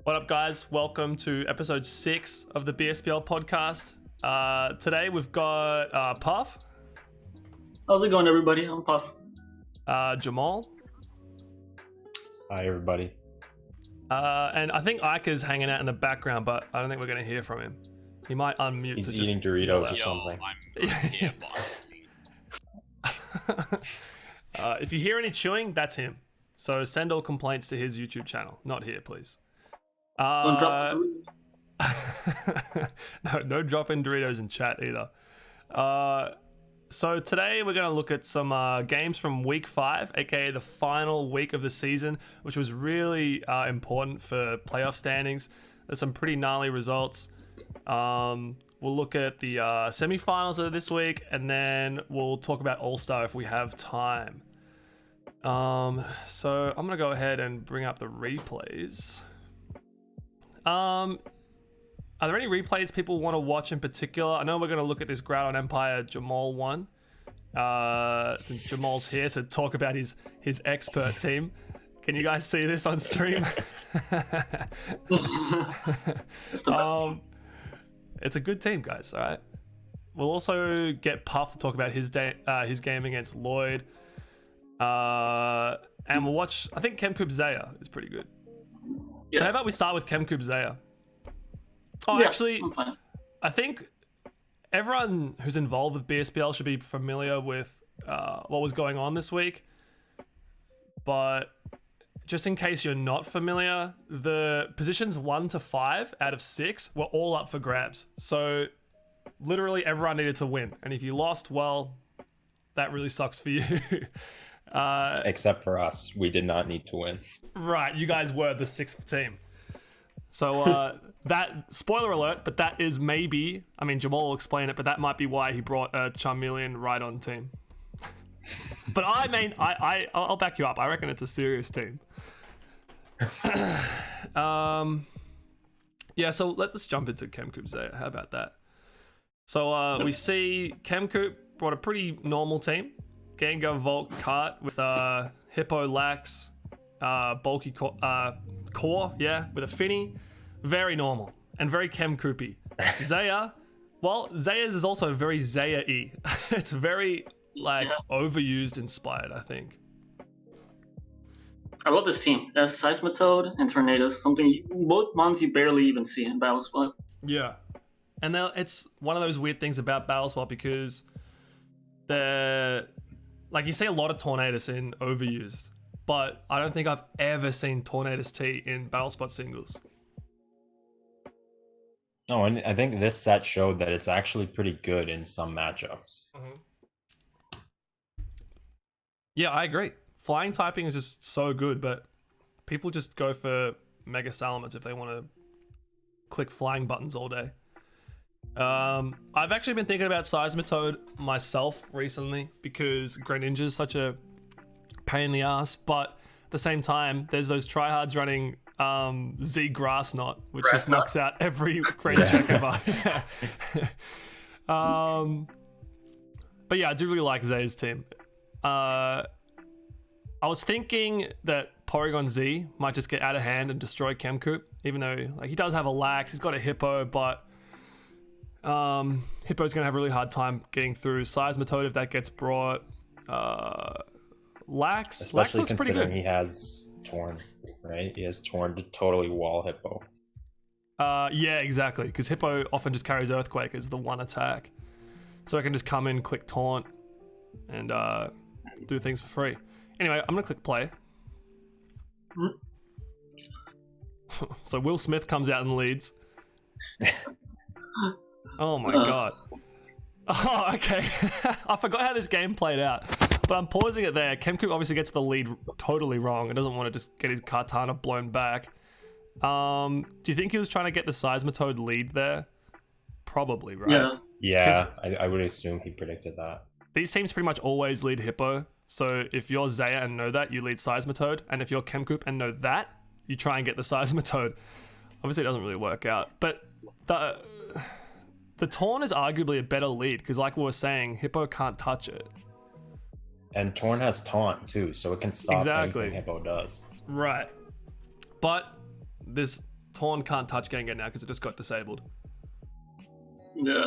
What up, guys? Welcome to episode 6 of the BSPL podcast. Today we've got Puff. How's it going, everybody? I'm Puff. Jmal. Hi, everybody. And I think Ike is hanging out in the background, but I don't think we're going to hear from him. He might unmute. He's to eating just Doritos or something. I'm here, boss. If you hear any chewing, that's him. So send all complaints to his YouTube channel. Not here, please. Don't drop No dropping Doritos in chat either. So today we're going to look at some games from week 5, aka the final week of the season, which was really important for playoff standings. There's some pretty gnarly results. We'll look at the semifinals of this week, and then we'll talk about All-Star if we have time. So I'm going to go ahead and bring up the replays. Are there any replays people want to watch in particular? I know we're going to look at this GroudonEmpire Jmal one. Since Jamal's here to talk about his expert team. Can you guys see this on stream? It's a good team, guys. All right. We'll also get Puff to talk about his game against Lloyd. And we'll watch, I think Chemcoop Zaya is pretty good. Yeah. So how about we start with Chemcoop Zaya? Oh, Yeah, actually, I'm fine. I think everyone who's involved with BSPL should be familiar with what was going on this week. But just in case you're not familiar, the positions 1 to 5 out of 6 were all up for grabs. So literally everyone needed to win. And if you lost, well, that really sucks for you. Except for us. We did not need to win. Right, you guys were the 6th team. So that, spoiler alert, but that is maybe, I mean, Jmal will explain it, but that might be why he brought a Charmeleon right on team. But I mean, I'll back you up. I reckon it's a serious team. Yeah, so let's just jump into Chemcoop Zaya. How about that? So we see Chemcoop brought a pretty normal team. Gengar, Volt, Kart with Hippo, Lax, bulky core, yeah, with a Finny. Very normal and very Chemcoopy. Zaya, well, Zaya's is also very Zaya-y. It's very overused inspired, I think. I love this team. It has Seismitoad and Tornadus, both mons you barely even see in Battle Spot. Yeah. And it's one of those weird things about Battle Swap because they're, like, you see a lot of Tornadus in overused, but I don't think I've ever seen Tornadus T in Battle Spot singles. No, and I think this set showed that it's actually pretty good in some matchups. Mm-hmm. Yeah, I agree. Flying typing is just so good, but people just go for Mega Salamence if they want to click flying buttons all day. I've actually been thinking about Seismitoad myself recently because Greninja is such a pain in the ass, but at the same time, there's those tryhards running Z Grass Knot, which just knocks out every Greninja check ever. But yeah, I do really like Zaya's team. I was thinking that Porygon Z might just get out of hand and destroy Chemcoop, even though like he does have a Lax, he's got a Hippo, but Hippo's gonna have a really hard time getting through Seismitoad if that gets brought. Lax Especially looks pretty considering good. he has Torn, right? He has Torn to totally wall Hippo. Yeah, exactly, because Hippo often just carries Earthquake as the one attack. So I can just come in, click Taunt, and do things for free. Anyway, I'm gonna click play. So Will Smith comes out and leads. Oh my god. Oh, okay. I forgot how this game played out. But I'm pausing it there. Chemcoop obviously gets the lead totally wrong and doesn't want to just get his Kartana blown back. Do you think he was trying to get the Seismitoad lead there? Probably, right? Yeah. Yeah, I would assume he predicted that. These teams pretty much always lead Hippo. So if you're Zaya and know that, you lead Seismitoad. And if you're Chemcoop and know that, you try and get the Seismitoad. Obviously, it doesn't really work out. But the Torn is arguably a better lead because like we were saying, Hippo can't touch it. And Torn has Taunt too, so it can stop anything Hippo does. Right. But this Torn can't touch Gengar now because it just got disabled. Yeah.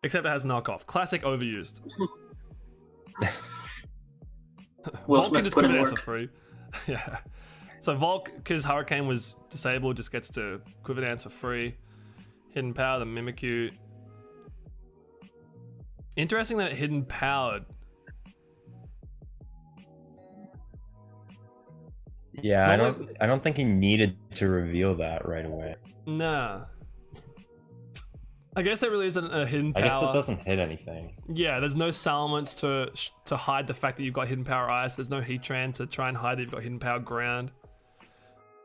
Except it has knockoff. Classic overused. Will Volk can Smith just put quit in it for work. free. Yeah. So Volk, because Hurricane was disabled, just gets to Quiver Dance for free. Hidden Power, the Mimikyu. Interesting that Hidden Powered. Yeah, Normally- I don't think he needed to reveal that right away. Nah. I guess there really isn't a Hidden Power. I guess it doesn't hit anything. Yeah, there's no Salamence to hide the fact that you've got Hidden Power Ice. There's no Heatran to try and hide that you've got Hidden Power Ground.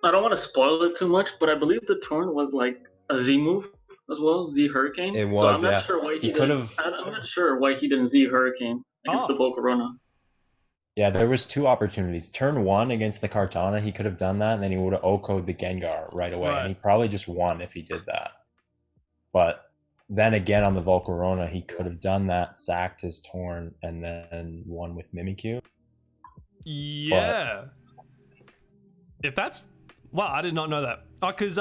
I don't want to spoil it too much, but I believe the turn was like a Z move as well, Z Hurricane. It so was, I'm not yeah. sure why He he could didn't. have. I'm not sure why he didn't Z Hurricane against the Volcarona. Yeah, there was 2 opportunities. Turn 1 against the Kartana, he could have done that, and then he would have OHKO'd the Gengar right away, Right. and he probably just won if he did that. But then again, on the Volcarona, he could have done that, sacked his Torn, and then won with Mimikyu. Yeah. If that's... Wow, I did not know that. Oh, because,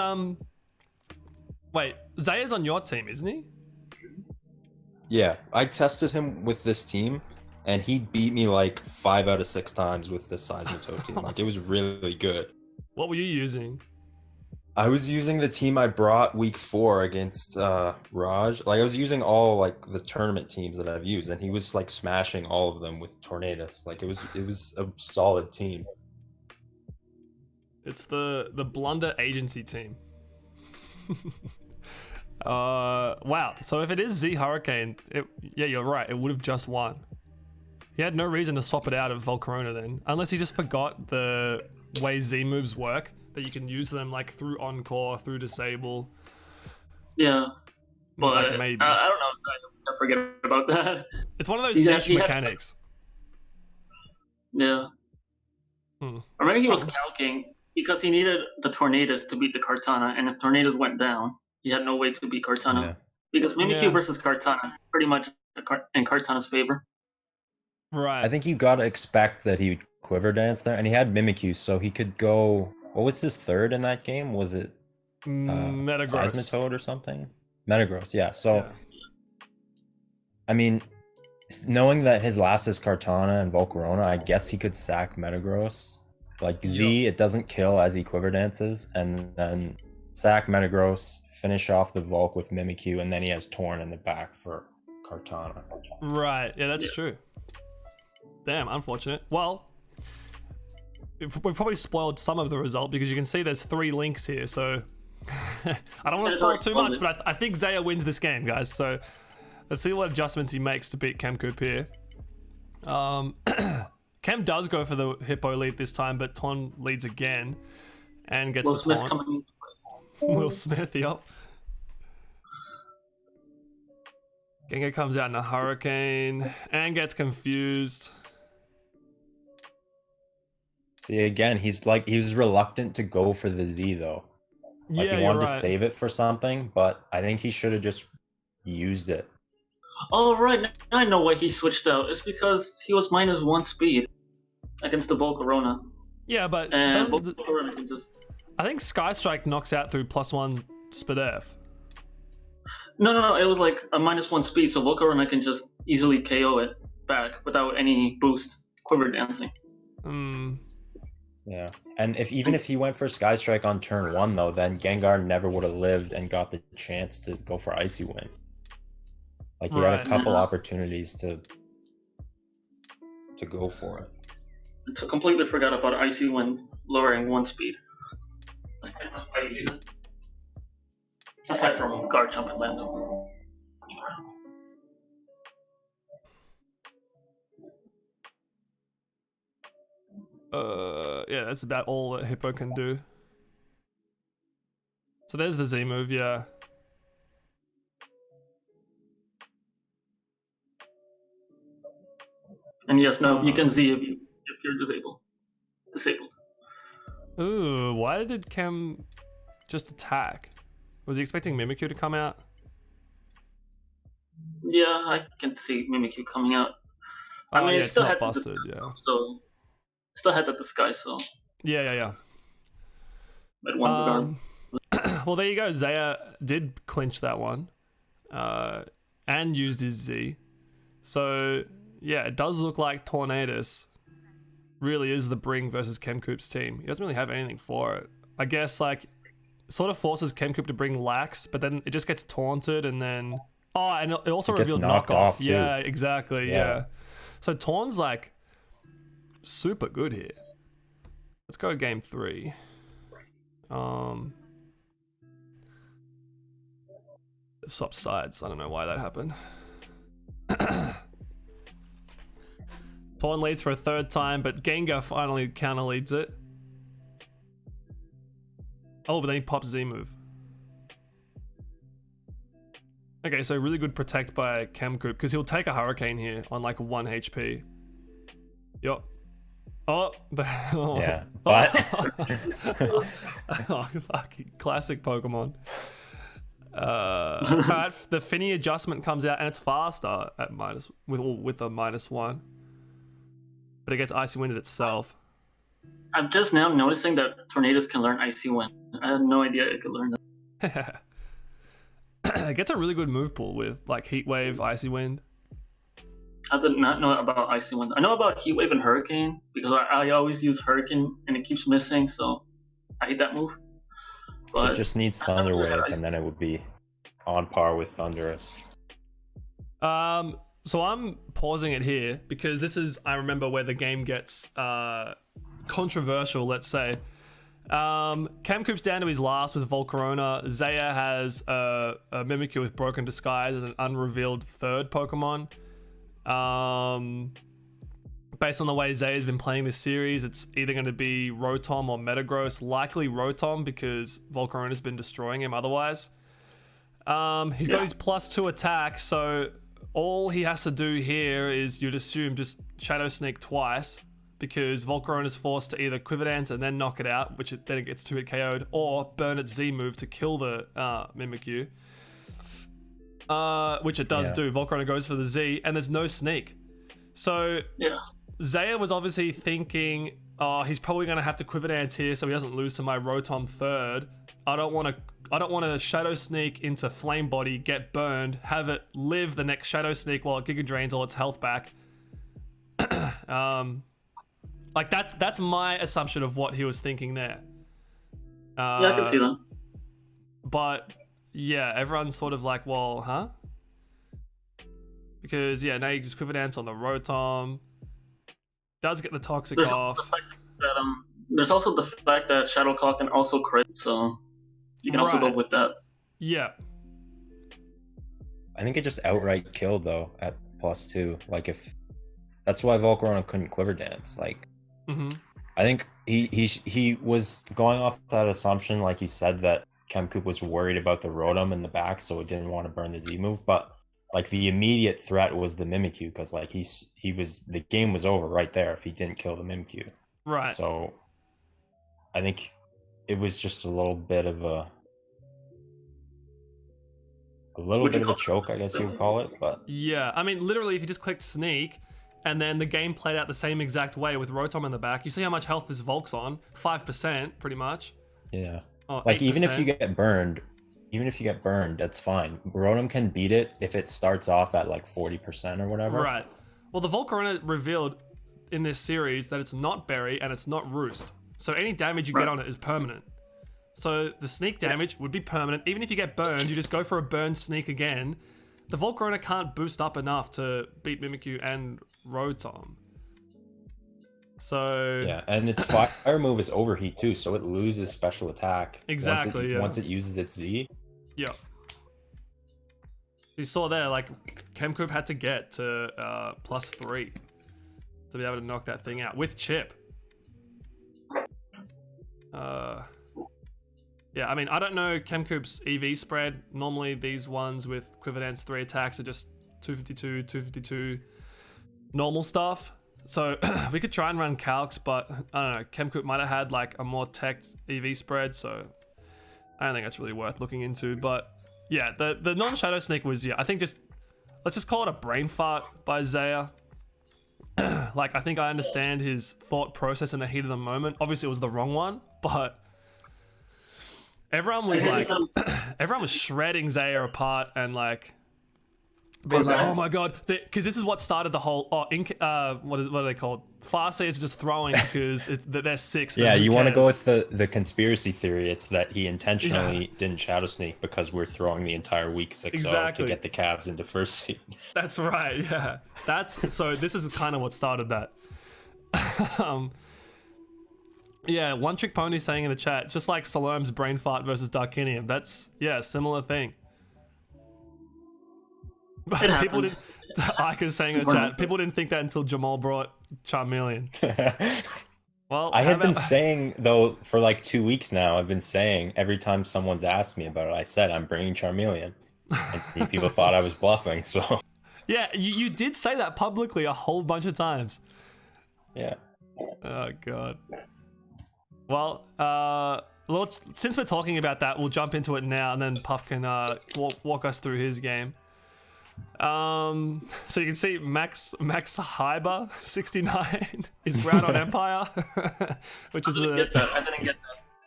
wait, Zaya's on your team, isn't he? Yeah, I tested him with this team, and he beat me like 5 out of 6 times with this Seismitoad team. Like, it was really good. What were you using? I was using the team I brought week 4 against Raj. Like, I was using all like the tournament teams that I've used, and he was like smashing all of them with Tornadus. Like, it was a solid team. It's the Blunder Agency team. Wow. So if it is Z Hurricane, yeah, you're right. It would have just won. He had no reason to swap it out of Volcarona then, unless he just forgot the way Z moves work, that you can use them like through Encore, through Disable. Yeah, but Like, maybe. I don't know. I forget about that. It's one of those He niche has- mechanics. Yeah. Hmm. Or maybe he was calcing because he needed the Tornadus to beat the Kartana, and if Tornadus went down, he had no way to beat Kartana. Yeah. Because Mimikyu Yeah. versus Kartana is pretty much in Kartana's favor. Right. I think you gotta expect that he would Quiver Dance there, and he had Mimikyu, so he could go... What was his third in that game? Was it Metagross. Seismitoad or something? Metagross, yeah. So, Yeah. I mean, knowing that his last is Kartana and Volcarona, I guess he could sack Metagross. Like Z, it doesn't kill as he Quiver Dances, and then sack Metagross, finish off the Volk with Mimikyu, and then he has Torn in the back for Kartana. Right. Yeah, that's true. Damn, unfortunate. Well, we've probably spoiled some of the result because you can see there's 3 links here, so I don't want to spoil too much, but I think Zaya wins this game, guys. So let's see what adjustments he makes to beat Kemcoop here. Kem does go for the Hippo lead this time, but Ton leads again and gets Will the Smith taunt. coming in. Will Smith, yep. Gengar comes out in a Hurricane and gets confused. See, again, he was reluctant to go for the Z, though. Like, Yeah, he you're wanted to right. save it for something, but I think he should have just used it. Oh, right. Now I know why he switched out. It's because he was -1 speed against the Volcarona. Yeah, but And doesn't Volcarona can just... I think Sky Strike knocks out through +1 Spadef. No. It was like a -1 speed, so Volcarona can just easily KO it back without any boost Quiver Dancing. Hmm. Yeah, and even if he went for Sky Strike on turn 1, though, then Gengar never would have lived and got the chance to go for Icy Wind. Like, he had Right. a couple opportunities to go for it. So completely forgot about Icy Wind lowering 1 speed. That's why you use it. Aside from Guard Jump and Lando. Yeah, that's about all that Hippo can do. So there's the Z move, yeah. And yes, no, you can Z if you're disabled. Ooh, why did Kem just attack? Was he expecting Mimikyu to come out? Yeah, I can see Mimikyu coming out. Oh, I mean, yeah, it it's still not had busted, the, yeah. so still had the disguise, so Yeah. But one regard. Well, there you go. Zaya did clinch that one, and used his Z. So yeah, it does look like Tornadus really is the Bring versus Chemcoop's team. He doesn't really have anything for it. I guess like sort of forces Chemcoop to bring Lax, but then it just gets taunted and then and it also It gets revealed knocked knockoff. off, too. Yeah, exactly. Yeah. Yeah. So Torn's like super good here. Let's go game 3. Swap sides. I don't know why that happened. Torn leads for a 3rd time, but Gengar finally counter leads it. Oh, but then he pops Z move. Okay, so really good protect by Chemcoop because he'll take a Hurricane here on like 1 HP. Yup. Oh, Yeah, but oh, fucking classic Pokemon. Alright, the Finny adjustment comes out and it's faster at with a -1, but it gets Icy Winded itself. I'm just now noticing that Tornadus can learn Icy Wind. I had no idea it could learn that. It gets a really good move pool with like Heat Wave, Icy Wind. I did not know about Icy Wind. I know about Heat Wave and Hurricane because I always use Hurricane and it keeps missing, so I hate that move. But it just needs Thunder Wave, and then it would be on par with Thundurus. So I'm pausing it here because this is, I remember, where the game gets controversial, let's say. Chemcoop's down to his last with Volcarona. Zaya has a Mimikyu with Broken Disguise as an unrevealed 3rd Pokemon. Based on the way Zaya's been playing this series, it's either going to be Rotom or Metagross. Likely Rotom because Volcarona's been destroying him otherwise. He's got his +2 attack, so all he has to do here is, you'd assume, just Shadow Sneak twice, because Volcarona's forced to either Quiver Dance and then knock it out, then it gets 2-hit KO'd, or burn its Z move to kill the Mimikyu. Which it does do. Volcarona goes for the Z, and there's no Sneak. So Zaya was obviously thinking, he's probably going to have to Quiver Dance here so he doesn't lose to my Rotom 3rd. I don't want to Shadow Sneak into Flame Body, get burned, have it live the next Shadow Sneak while it Giga Drains all its health back. Like that's my assumption of what he was thinking there. Yeah, I can see that. But yeah, everyone's sort of like, well, huh? Because now you just Quiver Dance on the Rotom. Does get the Toxic off. There's also the fact that Shadow Claw can also crit, so you can also go with that. Yeah. I think it just outright killed though at +2. Like that's why Volcarona couldn't Quiver Dance. Like, I think he was going off that assumption, like you said, that Chemcoop was worried about the Rotom in the back, so it didn't want to burn the Z move. But like the immediate threat was the Mimikyu, because like the game was over right there if he didn't kill the Mimikyu. Right. So I think it was just a little bit of a choke, I guess you would call it. But yeah, I mean, literally, if you just clicked Sneak, and then the game played out the same exact way with Rotom in the back, you see how much health this Volk's on? 5%, pretty much. Yeah. Oh, like 8%. even if you get burned, that's fine. Rotom can beat it if it starts off at like 40% or whatever. Right. Well, the Volcarona revealed in this series that it's not Berry and it's not Roost. So any damage you get on it is permanent. So the Sneak damage would be permanent. Even if you get burned, you just go for a burn Sneak again. The Volcarona can't boost up enough to beat Mimikyu and Rotom. So yeah, and its fire move is Overheat too, so it loses special attack. Exactly. Once it uses its Z. Yeah. You saw there, like Chemcoop had to get to +3 to be able to knock that thing out with Chip. Yeah, I mean, I don't know Chemcoop's EV spread. Normally these ones with Quiver Dance 3 attacks are just 252, 252 normal stuff. So we could try and run calcs, but I don't know, Chemcoop might have had like a more tech EV spread, so I don't think that's really worth looking into. But yeah, the non-Shadow Sneak was, I think let's just call it a brain fart by Zaya. like I think I understand his thought process in the heat of the moment. Obviously, it was the wrong one, but everyone was like, everyone was shredding Zaya apart and like being like, oh my god, because this is what started the whole what are they called? Farseers just throwing because they're six. Yeah, you want to go with the conspiracy theory. It's that he intentionally didn't shadow sneak because we're throwing the entire week 6-0 to get the Cavs into first seed. That's right. Yeah, so this is kind of what started that. Yeah, One Trick Pony saying in the chat, just like Salerm's brain fart versus Darkinium. That's similar thing. But people didn't. Ika's saying in the chat, people didn't think that until Jmal brought Charmeleon. Well, I have been saying though for like 2 weeks now. I've been saying every time someone's asked me about it, I said I'm bringing Charmeleon, and people thought I was bluffing. So yeah, you did say that publicly a whole bunch of times. Yeah. Oh god. Well, since we're talking about that, we'll jump into it now, and then Puff can walk us through his game. So you can see Max Hyber 69 is GroudonEmpire, which is I didn't get that.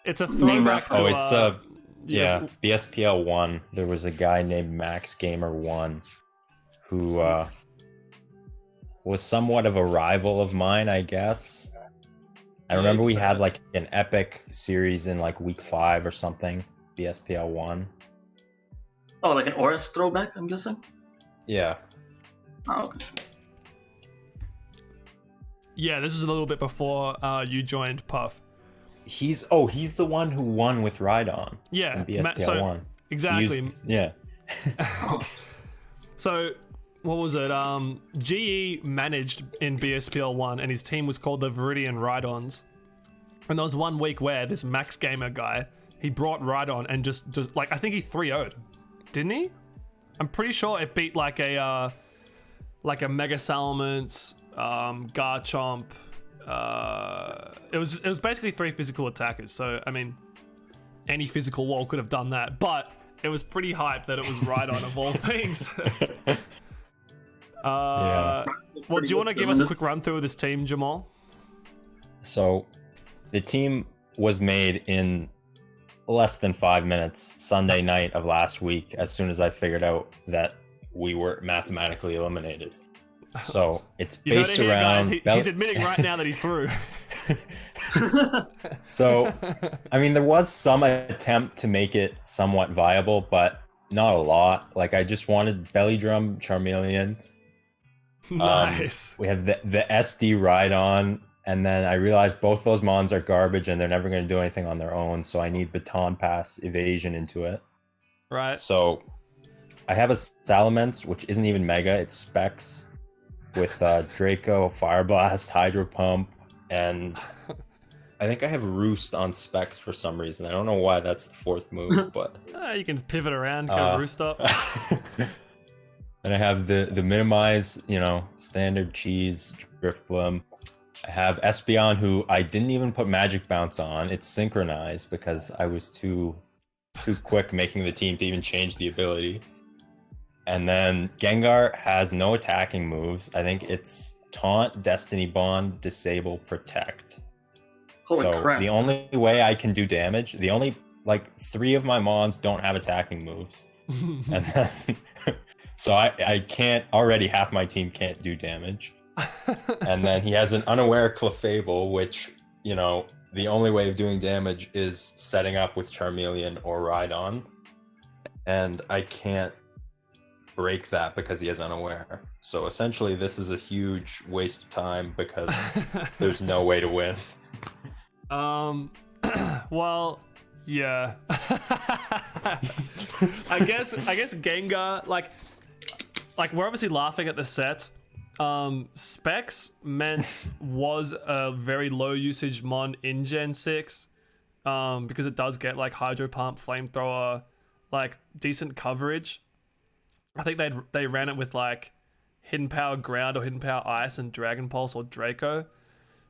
It's a throwback to it's BSPL 1. There was a guy named Max Gamer 1 who was somewhat of a rival of mine, I guess. I remember we had like an epic series in like week 5 or something, BSPL 1. Oh, like an Oris throwback, I'm guessing? Yeah. Oh, okay. Yeah, this is a little bit before you joined, Puff. He's the one who won with Rhydon. Yeah, in BSPL 1. Exactly. Yeah. So, what was it? GE managed in BSPL 1, and his team was called the Viridian Rhydons. And there was 1 week where this Max Gamer guy, he brought Rhydon and just like, I think he 3-0'd, didn't he? I'm pretty sure it beat like a Mega Salamence, Garchomp. It was basically 3 physical attackers. So I mean, any physical wall could have done that, but it was pretty hype that it was Rhydon of all things. Yeah. Well, do you want to give us a quick run through of this team, Jmal? So, the team was made in less than 5 minutes Sunday night of last week, as soon as I figured out that we were mathematically eliminated. So it's based around he's admitting right now that he threw. So I mean, there was some attempt to make it somewhat viable, but not a lot. Like, I just wanted Belly Drum, Charmeleon. Nice. We have the SD Rhydon. And then I realized both those mons are garbage and they're never going to do anything on their own. So I need Baton Pass Evasion into it. Right. So I have a Salamence, which isn't even Mega. It's Specs with Draco, Fire Blast, Hydro Pump, and I think I have Roost on Specs for some reason. I don't know why that's the 4th move, but you can pivot around, go Roost up. And I have the Minimize, standard cheese, Driftbloom. I have Espeon, who I didn't even put Magic Bounce on. It's synchronized because I was too quick making the team to even change the ability. And then Gengar has no attacking moves. I think it's Taunt, Destiny Bond, Disable, Protect. Holy crap. The only way I can do damage, the only 3 of my mons don't have attacking moves. And then, so I can't, already half my team can't do damage. And then he has an Unaware Clefable, which, the only way of doing damage is setting up with Charmeleon or Rhydon. And I can't break that because he has Unaware. So essentially, this is a huge waste of time because there's no way to win. Well, yeah. I guess Gengar, like we're obviously laughing at the sets. Specs was a very low usage mon in Gen 6, because it does get like Hydro Pump, Flamethrower, like decent coverage. I think they ran it with like Hidden Power Ground or Hidden Power Ice and Dragon Pulse or Draco.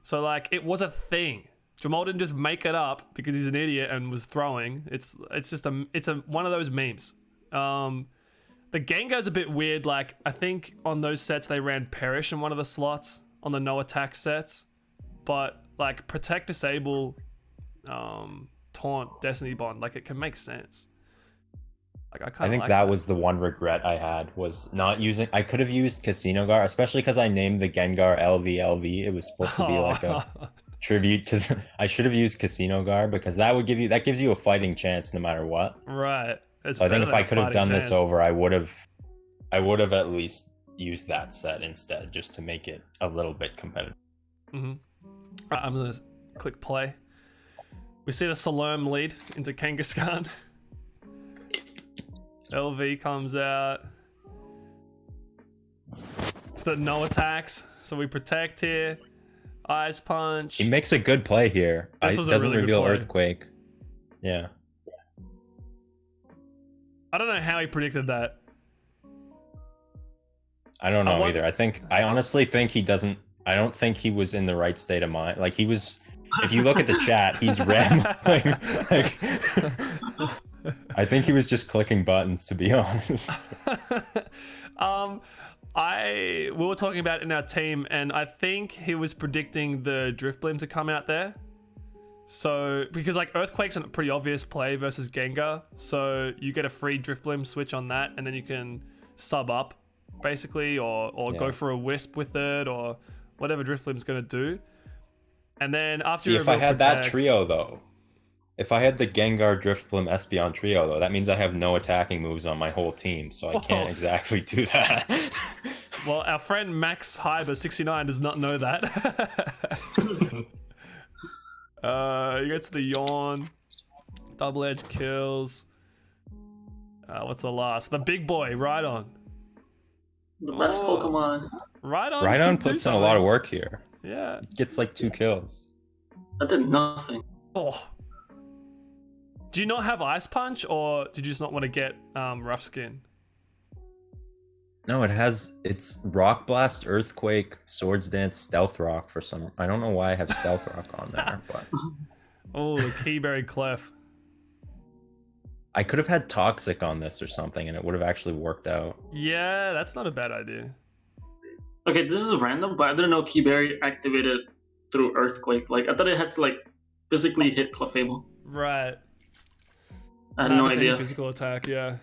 So like it was a thing. Jmal didn't just make it up because he's an idiot and was throwing. It's just one of those memes. The Gengar's a bit weird. Like, I think on those sets they ran Perish in one of the slots on the no attack sets, but like protect, disable, taunt, destiny bond, like it can make sense. Like I think that was the one regret I had, was not using. I could have used Casino Gar, especially because I named the Gengar LV. It was supposed to be like a tribute to the, I should have used Casino Gar, because that gives you a fighting chance no matter what. Right. So I think if I could have done this over, I would have at least used that set instead, just to make it a little bit competitive. Right, I'm gonna click play. We see the Salome lead into Kangaskhan. LV comes out. It's the no attacks, so we protect here. Ice punch. He makes a good play here. This It was a doesn't really good reveal play. Earthquake. Yeah. I don't know how he predicted that. I don't know either. I honestly think he doesn't. I don't think he was in the right state of mind. Like, he was. If you look at the chat, he's rambling. Like, I think he was just clicking buttons, to be honest. We were talking about it in our team, and I think he was predicting the Drift Bloom to come out there. So, because like Earthquake's a pretty obvious play versus Gengar, so you get a free Drift Bloom switch on that, and then you can sub up, basically, or go for a Wisp with it, or whatever Drift Bloom's gonna do. And then after if I had that trio though, if I had the Gengar, Drift Bloom, Espeon trio though, that means I have no attacking moves on my whole team, so I can't exactly do that. Well, our friend Max Hyber69 does not know that. You get to the Yawn, double edge kills. What's the last? The big boy, Rhydon. The best Pokemon. Rhydon puts in a lot of work here. Yeah. Gets like 2 kills. I did nothing. Oh. Do you not have Ice Punch, or did you just not want to get Rough Skin? No, it's Rock Blast, Earthquake, Swords Dance, Stealth Rock for some. I don't know why I have Stealth Rock on there, but Oh, the Keyberry Clef. I could have had Toxic on this or something, and it would have actually worked out. Yeah, that's not a bad idea. Okay, this is random, but I didn't know Keyberry activated through Earthquake. Like, I thought it had to, like, physically hit Clefable. Right. I had no Just any idea. physical attack, yeah.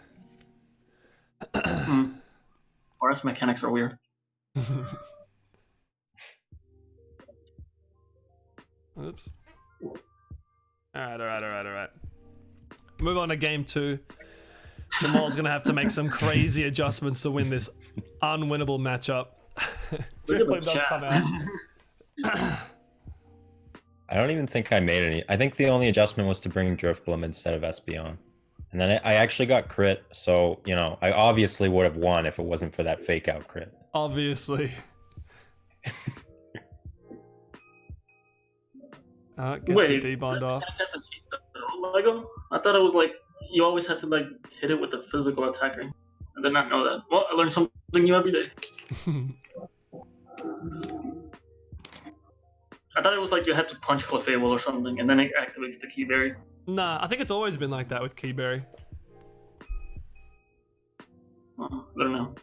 Forest mechanics are weird. Oops. Alright. Move on to game 2. Jamal's gonna have to make some crazy adjustments to win this unwinnable matchup. Drift Bloom does come out. I don't even think I made any. I think the only adjustment was to bring Drift Bloom instead of Espeon. And then I actually got crit, so, you know, I obviously would have won if it wasn't for that fake out crit. Obviously. Gets Wait, the D-bond off. That's a cheat Lego? I thought it was like, you always had to, like, hit it with the physical attacker. I did not know that. Well, I learn something new every day. I thought it was like you had to punch Clefable or something, and then it activates the Keyberry. Nah, I think it's always been like that with Keyberry. I don't know.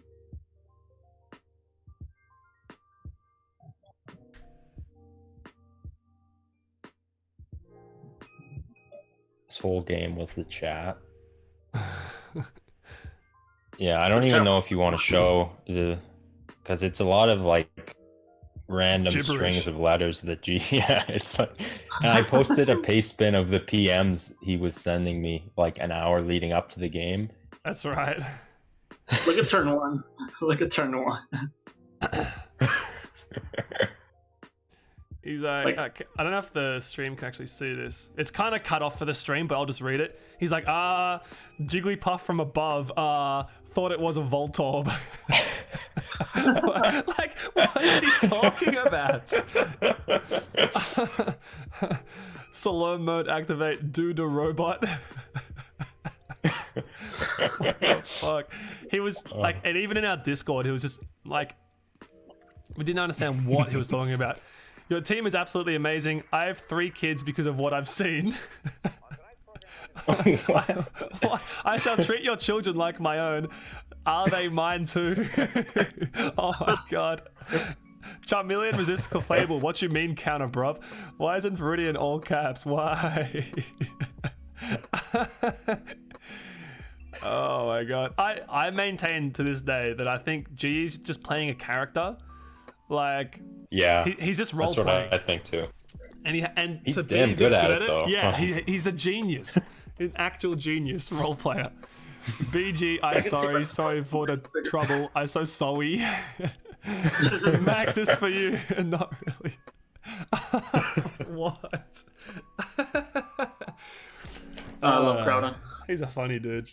This whole game was the chat. Yeah, I don't even know if you want to show the, because it's a lot of like random strings of letters that yeah, it's like, and I posted a paste spin of the PMs he was sending me like an hour leading up to the game. That's right. Look at turn 1. Look at turn 1. He's like, I don't know if the stream can actually see this. It's kind of cut off for the stream, but I'll just read it. He's like, Jigglypuff from above, thought it was a Voltorb. Like, what is he talking about? Salome mode activate, do the robot. What the fuck? He was like, and even in our Discord, he was just like, we didn't understand what he was talking about. Your team is absolutely amazing. I have 3 kids because of what I've seen. I shall treat your children like my own. Are they mine too? Oh my god. Charmeleon resists Clefable. What you mean counter, bruv? Why isn't Viridian all caps? Why? Oh my god. I maintain to this day that I think G's just playing a character. Like, Yeah, he's just role that's what playing. I think too. And He's to damn be good this at it, though. Yeah, he's a genius. An actual genius role player. BG, sorry for the trouble. I so sorry. Max, this for you. Not really. What? I love Groudon. He's a funny dude.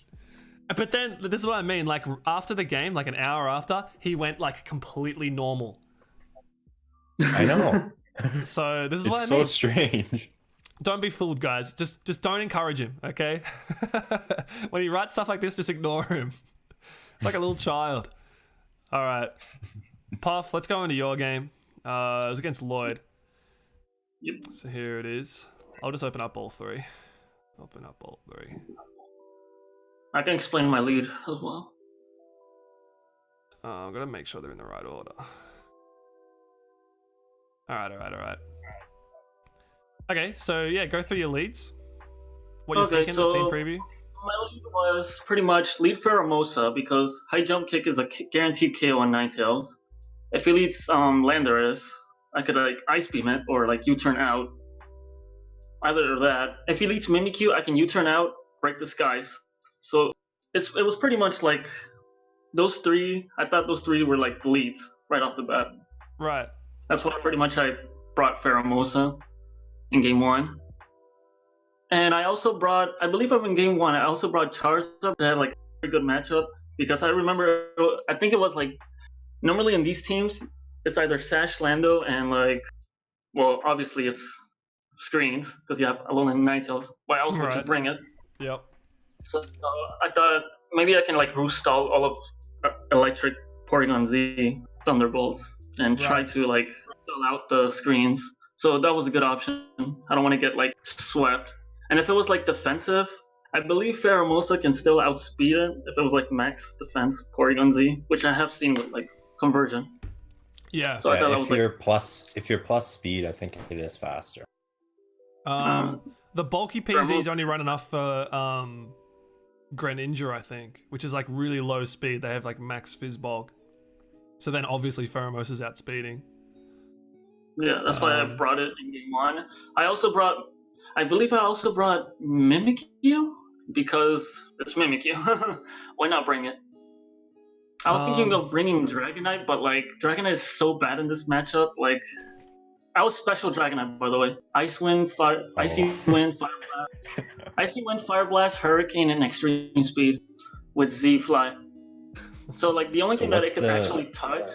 But then, this is what I mean. Like, after the game, like an hour after, he went like completely normal. I know. So this is It's what I so mean. strange. Don't be fooled, guys. Just don't encourage him, okay? When he writes stuff like this, just ignore him. It's like a little child. All right, Puff, let's go into your game. It was against Lloyd. Yep. So here it is. I'll just open up all three. I can explain my lead as well. I'm gonna make sure they're in the right order. All right. Okay, so yeah, go through your leads. What are you thinking? The team preview. My lead was pretty much lead Pheromosa because high jump kick is a guaranteed KO on Ninetales. If he leads Landorus, I could like Ice Beam it or like U-turn out. Either that. If he leads Mimikyu, I can U-turn out, break the skies. So it was pretty much like those three. I thought those three were like the leads right off the bat. Right. That's what pretty much I brought Pheromosa in game 1. And I also brought, I believe I'm in game 1, I also brought Charizard that had like a very good matchup because I remember, I think it was like, normally in these teams, it's either Sash, Lando, and like, well, obviously it's screens because you have Alolan and Ninetales, but I also want to bring it. Yep. So I thought maybe I can like roost all of Electric Porygon Z Thunderbolts and try to like fill out the screens. So that was a good option. I don't want to get like swept. And if it was like defensive, I believe Pheromosa can still outspeed it if it was like max defense Porygon Z, which I have seen with like conversion. Yeah. So I thought that was if you're plus speed, I think it is faster. The bulky PZ is only run enough for Greninja, I think, which is like really low speed. They have like max fizz bulk. So then obviously Pheromosa's outspeeding. Yeah, that's why I brought it in game 1. I believe I also brought Mimikyu because it's Mimikyu. Why not bring it? I was thinking of bringing Dragonite, but like Dragonite is so bad in this matchup. Like, I was special Dragonite, by the way. Icy Wind, Fire Blast, Fire Blast, Hurricane, and Extreme Speed with Z Fly. So like the only thing that it could actually touch,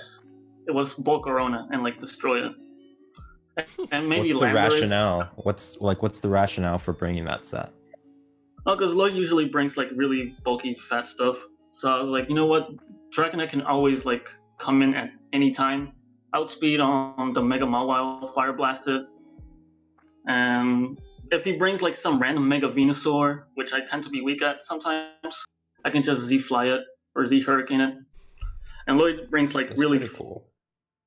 it was Volcarona and like destroy it. And maybe what's the rationale? What's the rationale for bringing that set? Oh, because Lloyd usually brings like really bulky fat stuff. So I was like, you know what? Dragonite can always like come in at any time, outspeed on the Mega Mawile, Fire Blast it. And if he brings like some random Mega Venusaur, which I tend to be weak at sometimes, I can just Z Fly it or Z Hurricane it. And Lloyd brings like really cool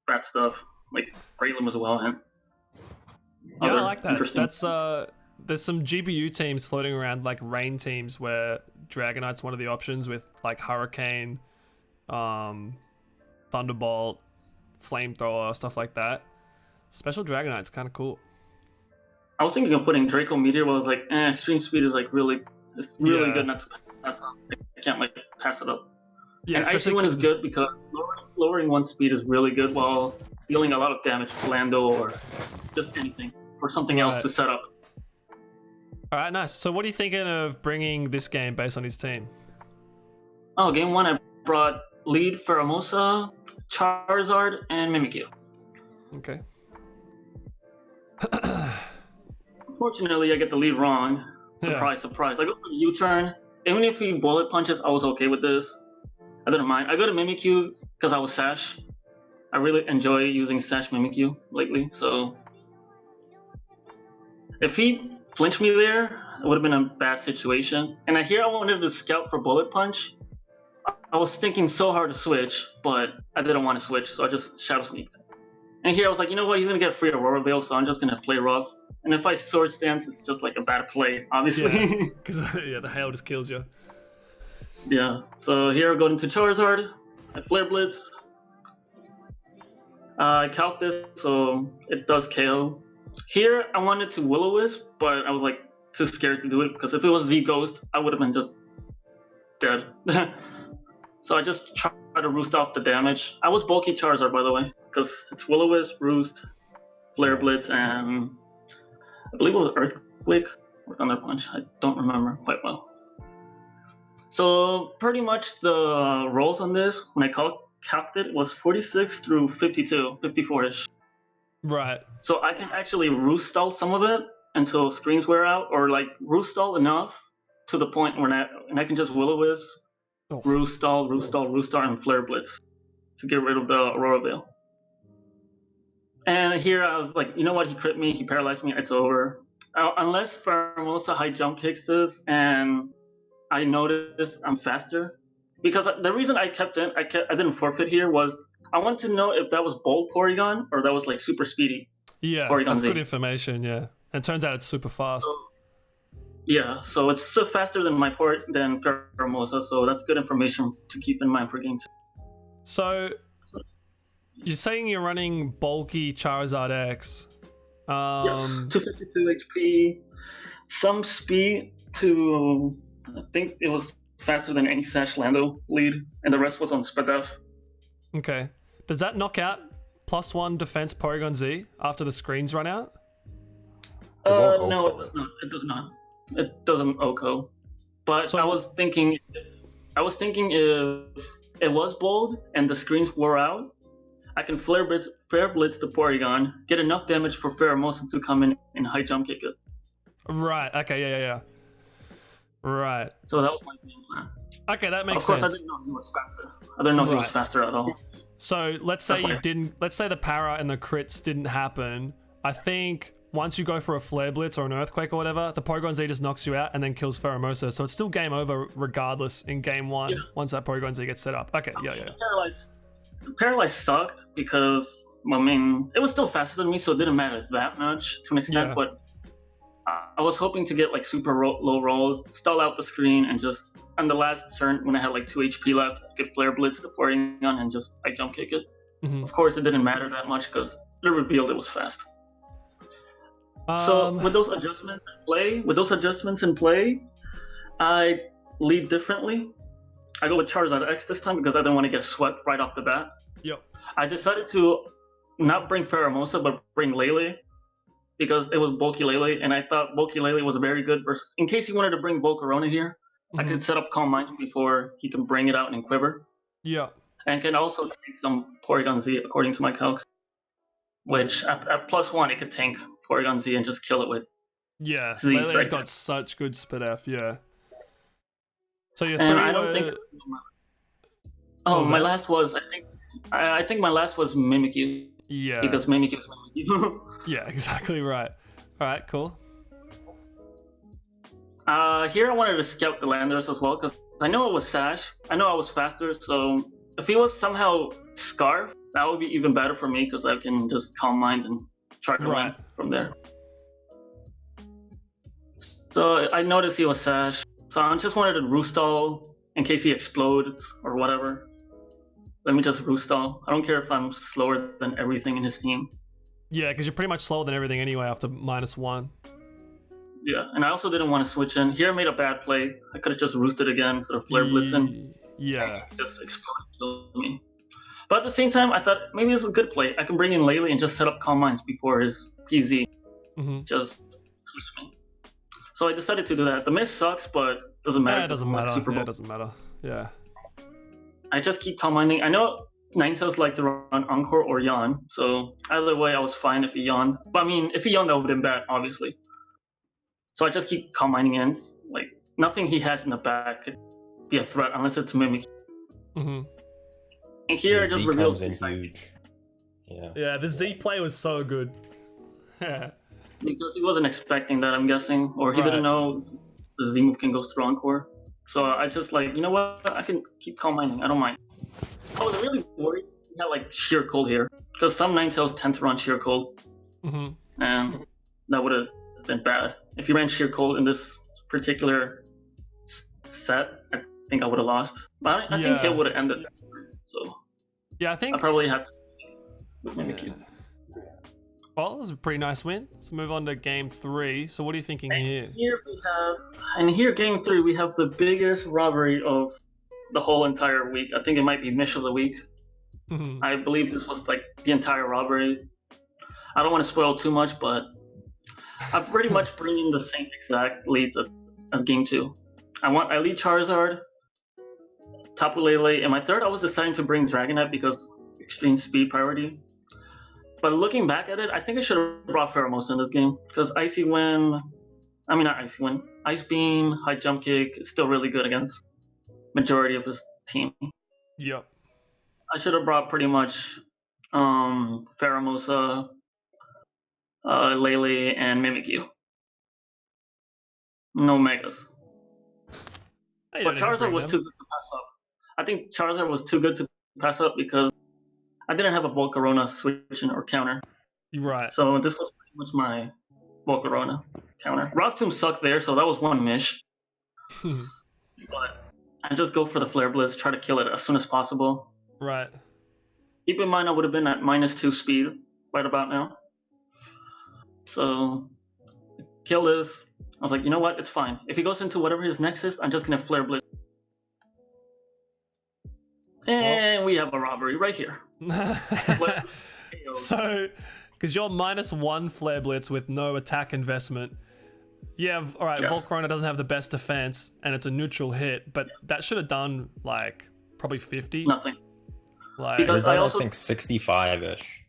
fat stuff, like Breloom as well. And yeah, I like that. That's there's some GPU teams floating around, like rain teams, where Dragonite's one of the options with like Hurricane, Thunderbolt, Flamethrower, stuff like that. Special Dragonite's kind of cool. I was thinking of putting Draco Meteor, but I was like, Extreme Speed is like really good not to pass up. I can't like pass it up. Yeah, and Icy Wind is good because lowering one speed is really good while dealing a lot of damage to Lando or just anything or something else to set up. All right, nice. So what are you thinking of bringing this game based on his team? Oh, game 1 I brought lead Pheromosa, Charizard, and Mimikyu. Okay. Unfortunately, I get the lead wrong. Surprise, surprise. I go for the U-turn. Even if he bullet punches, I was okay with this. I didn't mind. I go to Mimikyu because I was Sash. I really enjoy using Sash Mimikyu lately, so if he flinched me there, it would have been a bad situation. And I wanted to scout for bullet punch. I was thinking so hard to switch, but I didn't want to switch, so I just Shadow Sneaked. And here I was like, you know what? He's gonna get free Aurora Veil, so I'm just gonna play rough. And if I Sword Stance, it's just like a bad play, obviously. Because the hail just kills you. Yeah. So here I go into Charizard. I Flare Blitz. I calc this, so it does KO. Here I wanted to Will-O-Wisp, but I was like too scared to do it because if it was Z Ghost, I would have been just dead. So I just tried to roost off the damage. I was bulky Charizard, by the way, because it's Will-O-Wisp, Roost, Flare Blitz, and I believe it was Earthquake or Thunder Punch. I don't remember quite well. So pretty much the rolls on this, when I calced it, was 46 through 52, 54-ish. Right. So I can actually roost stall some of it until screens wear out, or like roost stall enough to the point where I can just Will-O-Wisp, roost stall, and Flare Blitz to get rid of the Aurora Veil. And here I was like, you know what? He crit me, he paralyzed me, it's over. Unless Pheromosa high jump kicks this and I notice I'm faster. Because the reason I kept in, I didn't forfeit here was I wanted to know if that was bold Porygon or that was like super speedy. Yeah, Porygon that's Z. good information, yeah. And it turns out it's super fast. Yeah, so it's so faster than than Pheromosa, so that's good information to keep in mind for game 2. So, you're saying you're running bulky Charizard X. Yes, 252 HP, some speed to, I think it was faster than any Sash Lando lead, and the rest was on Spadef. Okay. Does that knock out +1 defense Porygon Z after the screens run out? No, it does not. It does not. It doesn't OHKO. But So- I was thinking if it was bold and the screens wore out, I can Flare Blitz the Porygon, get enough damage for Pheromosa to come in and high jump kick it. Right, okay, yeah. Right. So that was my game plan. Okay, that makes Of course, sense. I didn't know he was faster. I didn't know he was Right. faster at all. So let's say That's why- let's say the para and the crits didn't happen. I think once you go for a Flare Blitz or an Earthquake or whatever, the Porygon Z just knocks you out and then kills Pheromosa. So it's still game over regardless in game 1 Yeah. once that Porygon Z gets set up. Okay, yeah. Paralyzed sucked because, I mean, it was still faster than me, so it didn't matter that much to an extent, Yeah. but I was hoping to get like super low rolls, stall out the screen, and just on the last turn when I had like 2 HP left, get Flare Blitz the Porygon and just jump kick it. Mhm. Of course, it didn't matter that much because it revealed it was fast. So with those adjustments in play, I lead differently. I go with Charizard X this time because I didn't want to get swept right off the bat. Yep. I decided to not bring Pheromosa, but bring Lele because it was bulky Lele, and I thought bulky Lele was very good versus in case he wanted to bring Volcarona here. I Mhm. could set up Calm Mind before he can bring it out in Quiver, Yeah. and can also take some Porygon Z according to my calcs. Which at +1 it could tank Porygon Z and just kill it with. Yeah. Z's Lele's right got there. such good spit F, yeah. So your And three I don't were... think. What was my that? last was I think my last was Mimikyu Yeah. because Mimikyu is Mimikyu. Yeah, exactly right. Alright, cool. Here I wanted to scout the Landers as well because I know it was Sash. I know I was faster, so if he was somehow Scarf, that would be even better for me because I can just Calm Mind and try to Right. win from there. So I noticed he was Sash, so I just wanted to Roost Stall in case he explodes or whatever. Let me just Roost Stall. I don't care if I'm slower than everything in his team. Yeah, because you're pretty much slower than everything anyway after -1. Yeah, and I also didn't want to switch in. Here I made a bad play. I could have just roosted again instead of Flare Blitzing. Yeah. Just explode kill me. But at the same time, I thought maybe it's a good play. I can bring in Lele and just set up Calm Minds before his PZ. Mm-hmm. Just switch me. So I decided to do that. The miss sucks, but doesn't matter. Yeah, it doesn't matter. Super Yeah, Bowl. it doesn't matter. Yeah. I just keep Calm Minding. I know Ninetales like to run Encore or Yawn, so either way I was fine if he yawned. But I mean, if he yawned, that would have been bad, obviously. So I just keep Calm Minding in. Like, nothing he has in the back could be a threat unless it's Mimic. Mm-hmm. And here it Z just reveals comes in huge. Yeah. Yeah, the Z play was so good. because he wasn't expecting that, I'm guessing, or he Right. didn't know the Z move can go through Encore. So I just like, you know what? I can keep Calm Minding. I don't mind. I was really worried got like sheer cold here, because some Ninetales tend to run sheer cold, and that would have been bad if you ran sheer cold in this particular set. I think I would have lost. But I think it would have ended. So yeah, I think I probably have to with Mimikyu. Well, that was a pretty nice win. Let's move on to game 3. So what are you thinking here? Here game 3 we have the biggest robbery of the whole entire week. I think it might be Mish of the week. I believe this was like the entire robbery. I don't want to spoil too much, but I'm pretty much bringing the same exact leads as game 2. I lead Charizard, Tapu Lele, and my third I was deciding to bring Dragonite because extreme speed priority. But looking back at it, I think I should have brought Pheromosa in this game because Ice Beam, High Jump Kick is still really good against majority of his team. Yep. I should have brought pretty much Pheromosa, Lele, and Mimikyu. No Megas. But Charizard was too good to pass up. I think Charizard was too good to pass up because I didn't have a Volcarona switch or counter. Right. So this was pretty much my Volcarona counter. Rock Tomb sucked there, so that was one mish. But I just go for the Flare Blitz, try to kill it as soon as possible. Right. Keep in mind I would have been at -2 speed right about now. So kill this. I was like, you know what? It's fine. If he goes into whatever his next is, I'm just gonna Flare Blitz. And we have a robbery right here. So, because you're -1 Flare Blitz with no attack investment, alright, yes. Volcarona doesn't have the best defense, and it's a neutral hit, but that should have done, like, probably 50. Nothing. Like, because I think 65-ish.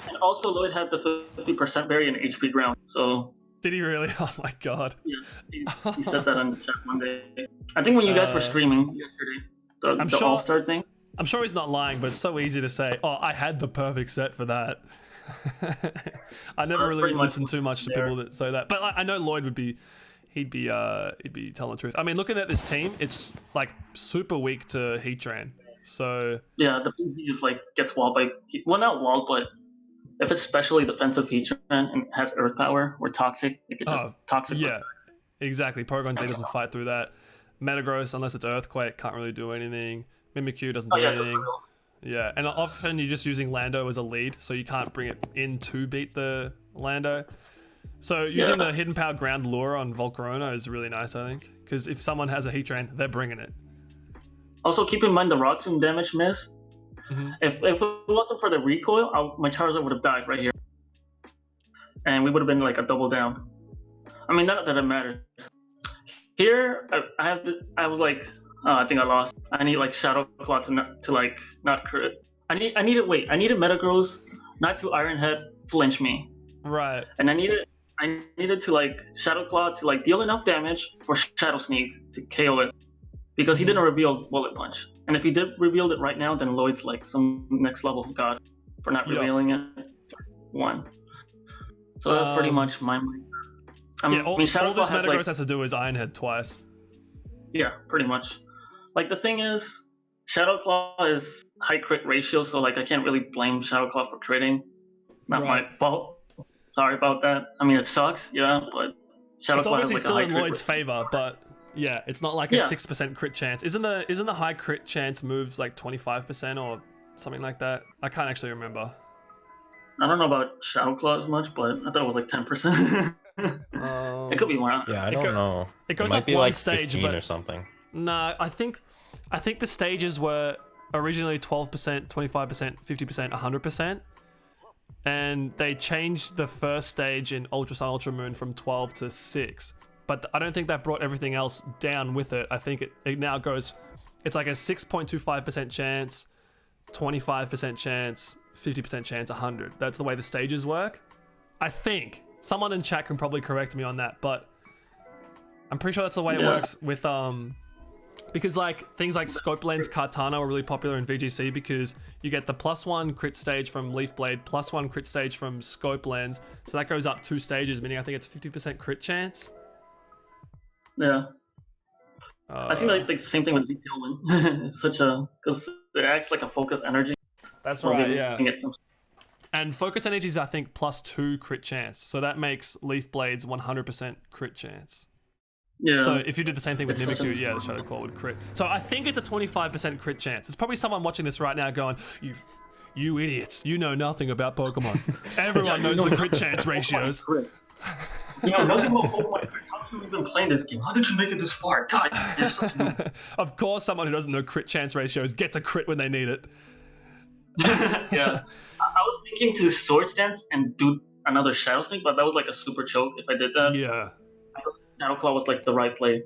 And also, Lloyd had the 50% berry in HP ground, so... Did he really? Oh my god. Yes, he said that on the chat one day. I think when you guys were streaming yesterday. The All-Star thing? I'm sure he's not lying, but it's so easy to say, oh, I had the perfect set for that. I never really listened too much to people that say that. But I know Lloyd would be, he'd be telling the truth. I mean, looking at this team, it's like super weak to Heatran. So yeah, the PZ is like gets walled by, well, not walled, but if it's specially defensive Heatran and has Earth Power or Toxic, it could just Toxic. Yeah, exactly. Porygon Z doesn't fight through that. Metagross, unless it's Earthquake, can't really do anything. Mimikyu doesn't do anything. Yeah, and often you're just using Lando as a lead, so you can't bring it in to beat the Lando. So using the Hidden Power Ground Lure on Volcarona is really nice, I think. Because if someone has a Heatran, they're bringing it. Also, keep in mind the Rock Tomb damage miss. If it wasn't for the recoil, my Charizard would have died right here. And we would have been like a double down. I mean, not that it matters. Here, I was like, I think I lost. I need like Shadow Claw to not crit. I needed Metagross not to Iron Head flinch me. Right. And I needed to like Shadow Claw to like deal enough damage for Shadow Sneak to KO it. Because he didn't reveal Bullet Punch. And if he did reveal it right now, then Lloyd's like some next level god for not revealing it. 1. So that's pretty much my mind. All this Metagross has to do is Iron Head twice. Yeah, pretty much. Like the thing is, Shadow Claw is high crit ratio, so like I can't really blame Shadow Claw for critting. It's not my fault. Sorry about that. I mean, it sucks, yeah, but Shadow Claw is like still a high in crit Lloyd's favor, but yeah, it's not like a 6% crit chance. Isn't the high crit chance moves like 25% or something like that? I can't actually remember. I don't know about Shadow Claw as much, but I thought it was like 10%. It could be more. Yeah, I don't know. It goes might up be one like stage, 15 but or something. No, I think the stages were originally 12%, 25%, 50%, 100%, and they changed the first stage in Ultra Sun, Ultra Moon from 12 to 6. But I don't think that brought everything else down with it. I think it now goes, it's like a 6.25% chance, 25% chance, 50% chance, 100. That's the way the stages work. I think. Someone in chat can probably correct me on that, but I'm pretty sure that's the way it works with, because like things like Scope Lens Kartana were really popular in VGC because you get the +1 crit stage from Leaf Blade, +1 crit stage from Scope Lens. So that goes up 2 stages, meaning I think it's 50% crit chance. Yeah. I think like the same thing with Z Tailwind. It's such a, because it acts like a focused energy. That's Well, right, giving yeah. it some- And Focus Energy is, I think, +2 crit chance. So that makes Leaf Blades 100% crit chance. Yeah. So if you did the same thing with It's such Mimikyu, a- yeah, the Shadow Claw would crit. So I think it's a 25% crit chance. There's probably someone watching this right now going, you idiots, you know nothing about Pokemon. Everyone knows the crit chance ratios. You know nothing about Pokemon crits. How have you even playing this game? How did you make it this far? God, you're such a noob. Of course, someone who doesn't know crit chance ratios gets a crit when they need it. Yeah. I was thinking to Sword Stance and do another Shadow Sneak, but that was like a super choke if I did that. Yeah. Shadow Claw was like the right play.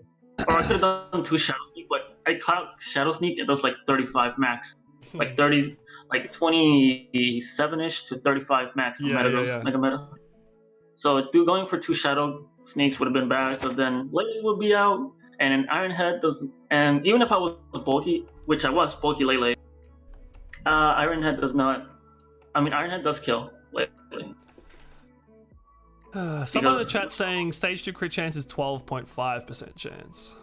Or I could have done 2 Shadow Sneak, but I count Shadow Sneak, it does like 35 max. Like 30, like 27-ish to 35 max on Yeah, Metagross, yeah. Mega Meta. So going for 2 Shadow Sneaks would have been bad, but then Lele would be out, and an Iron Head does, and even if I was bulky, which I was, bulky Lele, Iron Head does not, I mean, Iron Head does kill Lele. Someone in the chat saying stage 2 crit chance is 12.5% chance.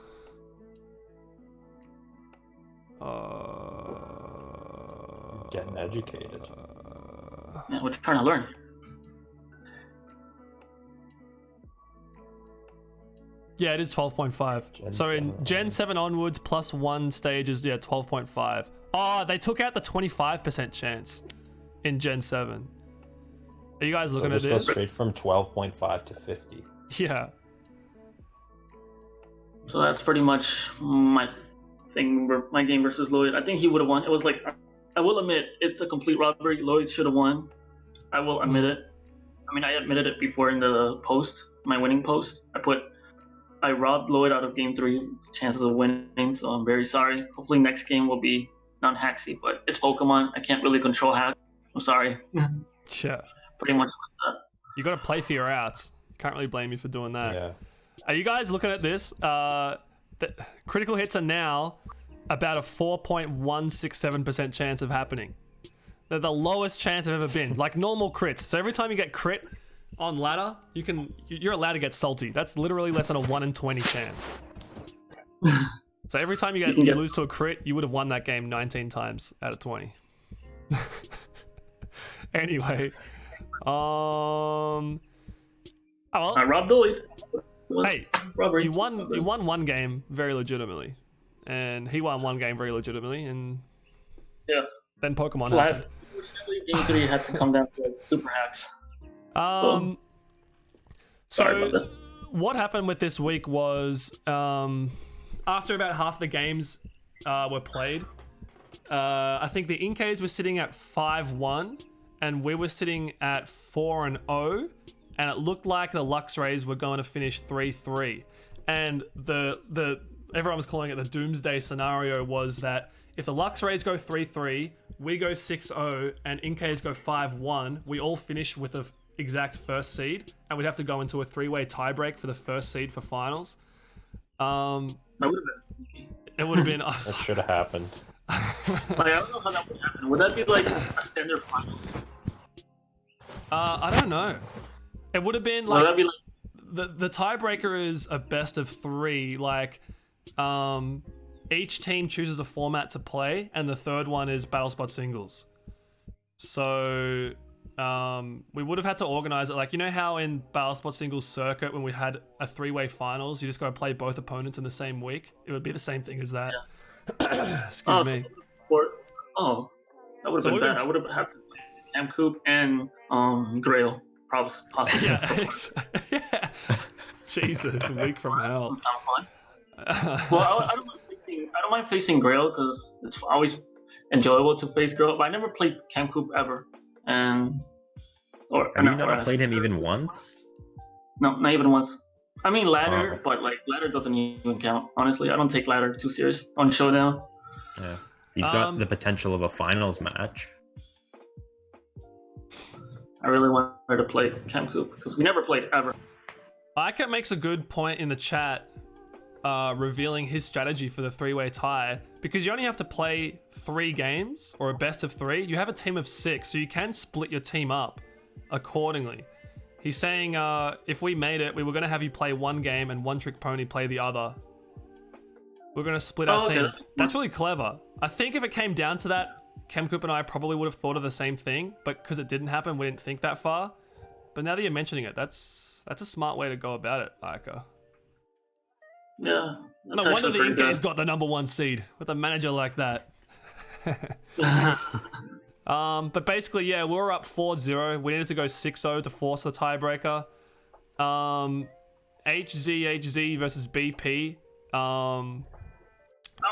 Getting educated. Yeah, we're trying to learn. Yeah, it is 12.5. Gen So in 7 Gen 7 onwards, +1 stages, yeah, 12.5. Oh, they took out the 25% chance in Gen 7. Are you guys So looking at just go this? straight from 12.5 to 50. Yeah. So that's pretty much my thing, my game versus Lloyd. I think he would have won. It was like, I will admit, it's a complete robbery. Lloyd should have won. I will admit it. I mean, I admitted it before in the post, my winning post. I robbed Lloyd out of game 3 chances of winning, so I'm very sorry. Hopefully next game will be non-hacksy, but it's Pokemon. I can't really control hack. I'm sorry. Yeah. Pretty much. You got to play for your outs. Can't really blame you for doing that. Yeah. Are you guys looking at this? The critical hits are now about a 4.167% chance of happening. They're the lowest chance I've ever been. Like normal crits. So every time you get crit on ladder, you're allowed to get salty. That's literally less than a 1 in 20 chance. So every time you lose to a crit, you would have won that game 19 times out of 20. Anyway, oh well. I robbed Lloyd. Hey, Robbery. you won one game very legitimately, and he won one game very legitimately, and Yeah. then Pokemon Last happened. game 3 had to come down to like, super hacks. So Sorry about that. what happened with this week was after about half the games were played, I think the Inkays were sitting at 5-1 and we were sitting at 4-0, and it looked like the Luxrays were going to finish 3-3. And the everyone was calling it the doomsday scenario was that if the Luxrays go 3-3, we go 6-0, and Inkays go 5-1, we all finish with the exact first seed, and we'd have to go into a 3-way tiebreak for the first seed for finals. That would have been. It would have been. That should have happened. Like, I don't know how that would happen. Would that be like a standard finals? I don't know. It would have been Would that like be like the tiebreaker is a best of 3. Like, each team chooses a format to play, and the third one is Battle Spot singles. So, we would have had to organize it. Like, you know how in Battle Spot singles circuit, when we had a 3-way finals, you just got to play both opponents in the same week? It would be the same thing as that. Yeah. Excuse me. That would have been bad. I would have had to play Camcoop and Grail, possibly. Yeah. Yeah. Jesus, a week from hell. Sound fun. Well, I don't mind facing Grail because it's always enjoyable to face Grail, but I never played Camcoop ever. Have you never played him even once? No, not even once. I mean ladder, but like ladder doesn't even count. Honestly, I don't take ladder too serious on Showdown. Yeah. He's got the potential of a finals match. I really wanted to play Camcoop because we never played ever. Ika makes a good point in the chat, revealing his strategy for the 3-way tie, because you only have to play 3 games or a best of 3. You have a team of 6, so you can split your team up accordingly. He's saying if we made it, we were going to have you play 1 game and One Trick Pony play the other. We're going to split our team. That's really clever. I think if it came down to that, Chemcoop and I probably would have thought of the same thing, but because it didn't happen, we didn't think that far. But now that you're mentioning it, that's a smart way to go about it, Ica. Yeah. No wonder the UK's got the #1 seed with a manager like that. But basically, yeah, we were up 4-0. We needed to go 6-0 to force the tiebreaker. HZ versus BP. I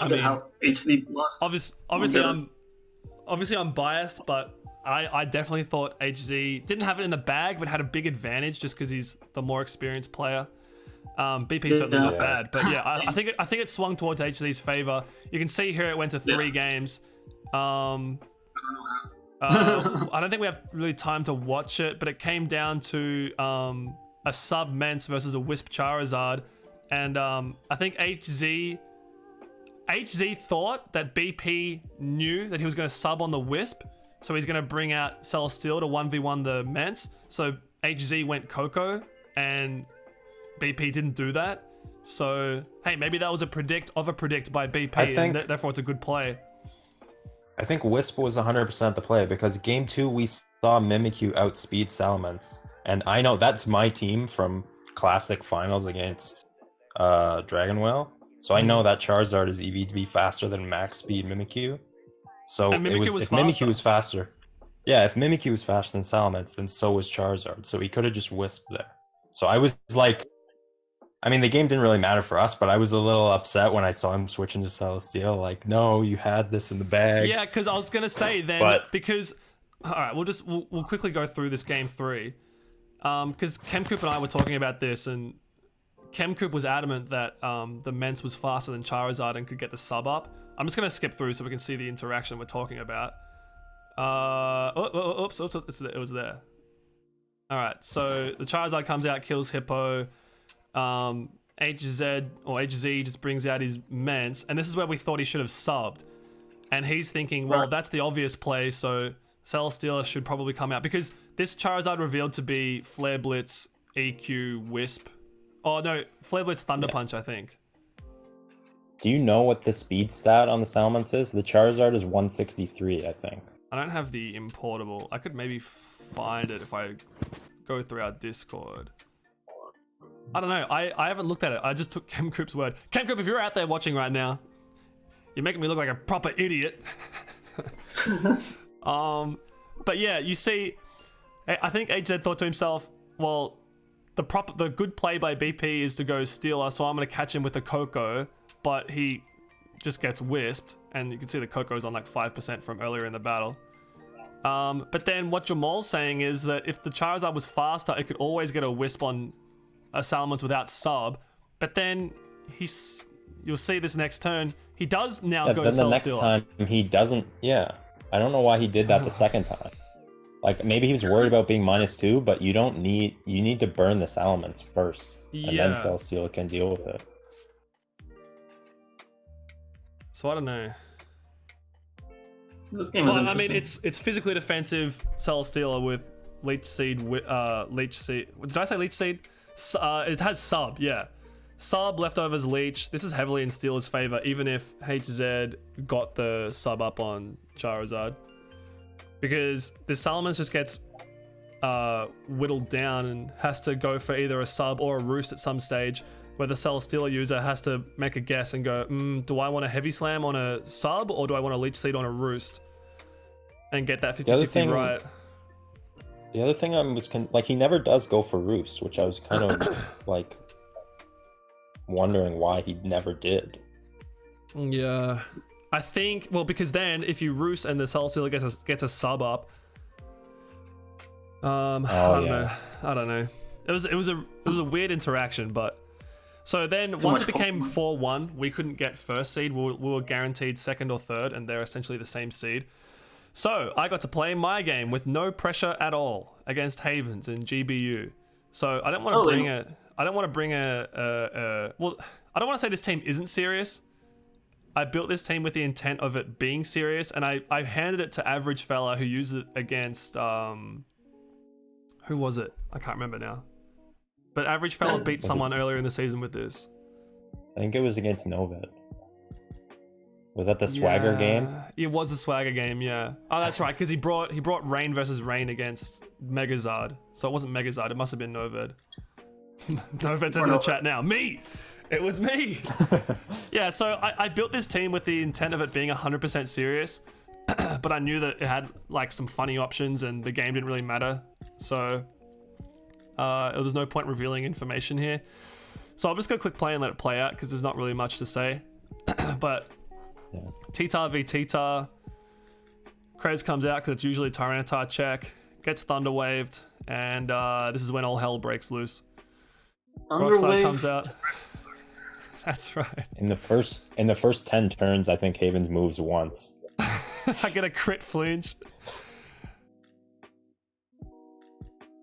mean, how HZ lost. Obviously I'm biased, but I definitely thought HZ didn't have it in the bag, but had a big advantage just because he's the more experienced player. BP certainly not bad, but yeah, I think it swung towards HZ's favor. You can see here it went to 3 games. I don't think we have really time to watch it, but it came down to a sub Mence versus a Wisp Charizard, and I think HZ thought that BP knew that he was going to sub on the Wisp, so he's going to bring out Celesteal to 1v1 the Mence. So HZ went Coco, and BP didn't do that. So hey, maybe that was a predict by BP, and therefore it's a good play. I think Wisp was 100% the play because game 2 we saw Mimikyu outspeed Salamence, and I know that's my team from Classic Finals against Dragon Whale. So I know that Charizard is EV to be faster than max speed Mimikyu. So if Mimikyu was faster. Yeah, if Mimikyu was faster than Salamence, then so was Charizard. So he could have just Wisped there. So I was like, I mean, the game didn't really matter for us, but I was a little upset when I saw him switching to Celesteal. Like, no, you had this in the bag. Yeah, because I was gonna say then, because all right, we'll quickly go through this game 3, because Chemcoop and I were talking about this, and Chemcoop was adamant that the Mence was faster than Charizard and could get the sub up. I'm just gonna skip through so we can see the interaction we're talking about. Oops, it was there. All right, so the Charizard comes out, kills Hippo. HZ just brings out his Mence, and this is where we thought he should have subbed. And he's thinking, well, that's the obvious play, so Celesteal should probably come out, because this Charizard revealed to be Flare Blitz, EQ, Wisp. Oh no, Flare Blitz, Thunder Punch, I think. Do you know what the speed stat on the Salamence is? The Charizard is 163, I think. I don't have the importable. I could maybe find it if I go through our Discord. I don't know. I haven't looked at it. I just took Chemcoop's word. Chemcoop, if you're out there watching right now, you're making me look like a proper idiot. But yeah, you see, I think HZ thought to himself, well, the good play by BP is to go Stealer, so I'm going to catch him with a Coco, but he just gets Wisped, and you can see the Coco's on like 5% from earlier in the battle. But then what Jmal's saying is that if the Charizard was faster, it could always get a Wisp on a Salamence without sub, but then you'll see this next turn, he does now go to Celesteal. Then the next time he doesn't, I don't know why he did that the second time. Like, maybe he was worried about being -2, but you need to burn the Salamence first, and then Celesteal can deal with it. So I don't know. This game is I mean, it's physically defensive Celesteal with Leech Seed. Did I say Leech Seed? It has sub, yeah. Sub, leftovers, Leech. This is heavily in Steeler's favor, even if HZ got the sub up on Charizard. Because the Salamence just gets whittled down and has to go for either a sub or a roost at some stage, where the Celesteal user has to make a guess and go, do I want a Heavy Slam on a sub, or do I want a Leech Seed on a roost? And get that 50-50 right. The other thing he never does go for roost, which I was kind of like wondering why he never did. Yeah, I think because then if you roost and the Celesteal gets a sub up, I don't know. It was a weird interaction, but so then once it became 4-1, we couldn't get first seed. We were guaranteed second or third, and they're essentially the same seed. So I got to play my game with no pressure at all against Havens in GBU. So I don't want to bring a well, I don't want to say this team isn't serious. I built this team with the intent of it being serious, and I handed it to Average Fella, who used it against who was it? I can't remember now. But Average Fella beat someone earlier in the season with this. I think it was against Novet. Was that the Swagger game? It was a Swagger game, yeah. Oh, that's right, because he brought Rain versus Rain against Megazard. So it wasn't Megazard, it must have been Noved. Noved says in the chat now, me! It was me! Yeah, so I built this team with the intent of it being 100% serious, but I knew that it had like some funny options and the game didn't really matter. So there's no point revealing information here. So I'll just go click play and let it play out because there's not really much to say. But T-Tar v T-Tar. Krez comes out because it's usually Tyranitar check. Gets Thunder Waved. And this is when all hell breaks loose. Rockstar comes out. That's right. In the first 10 turns, I think Havens moves once. I get a crit flinch.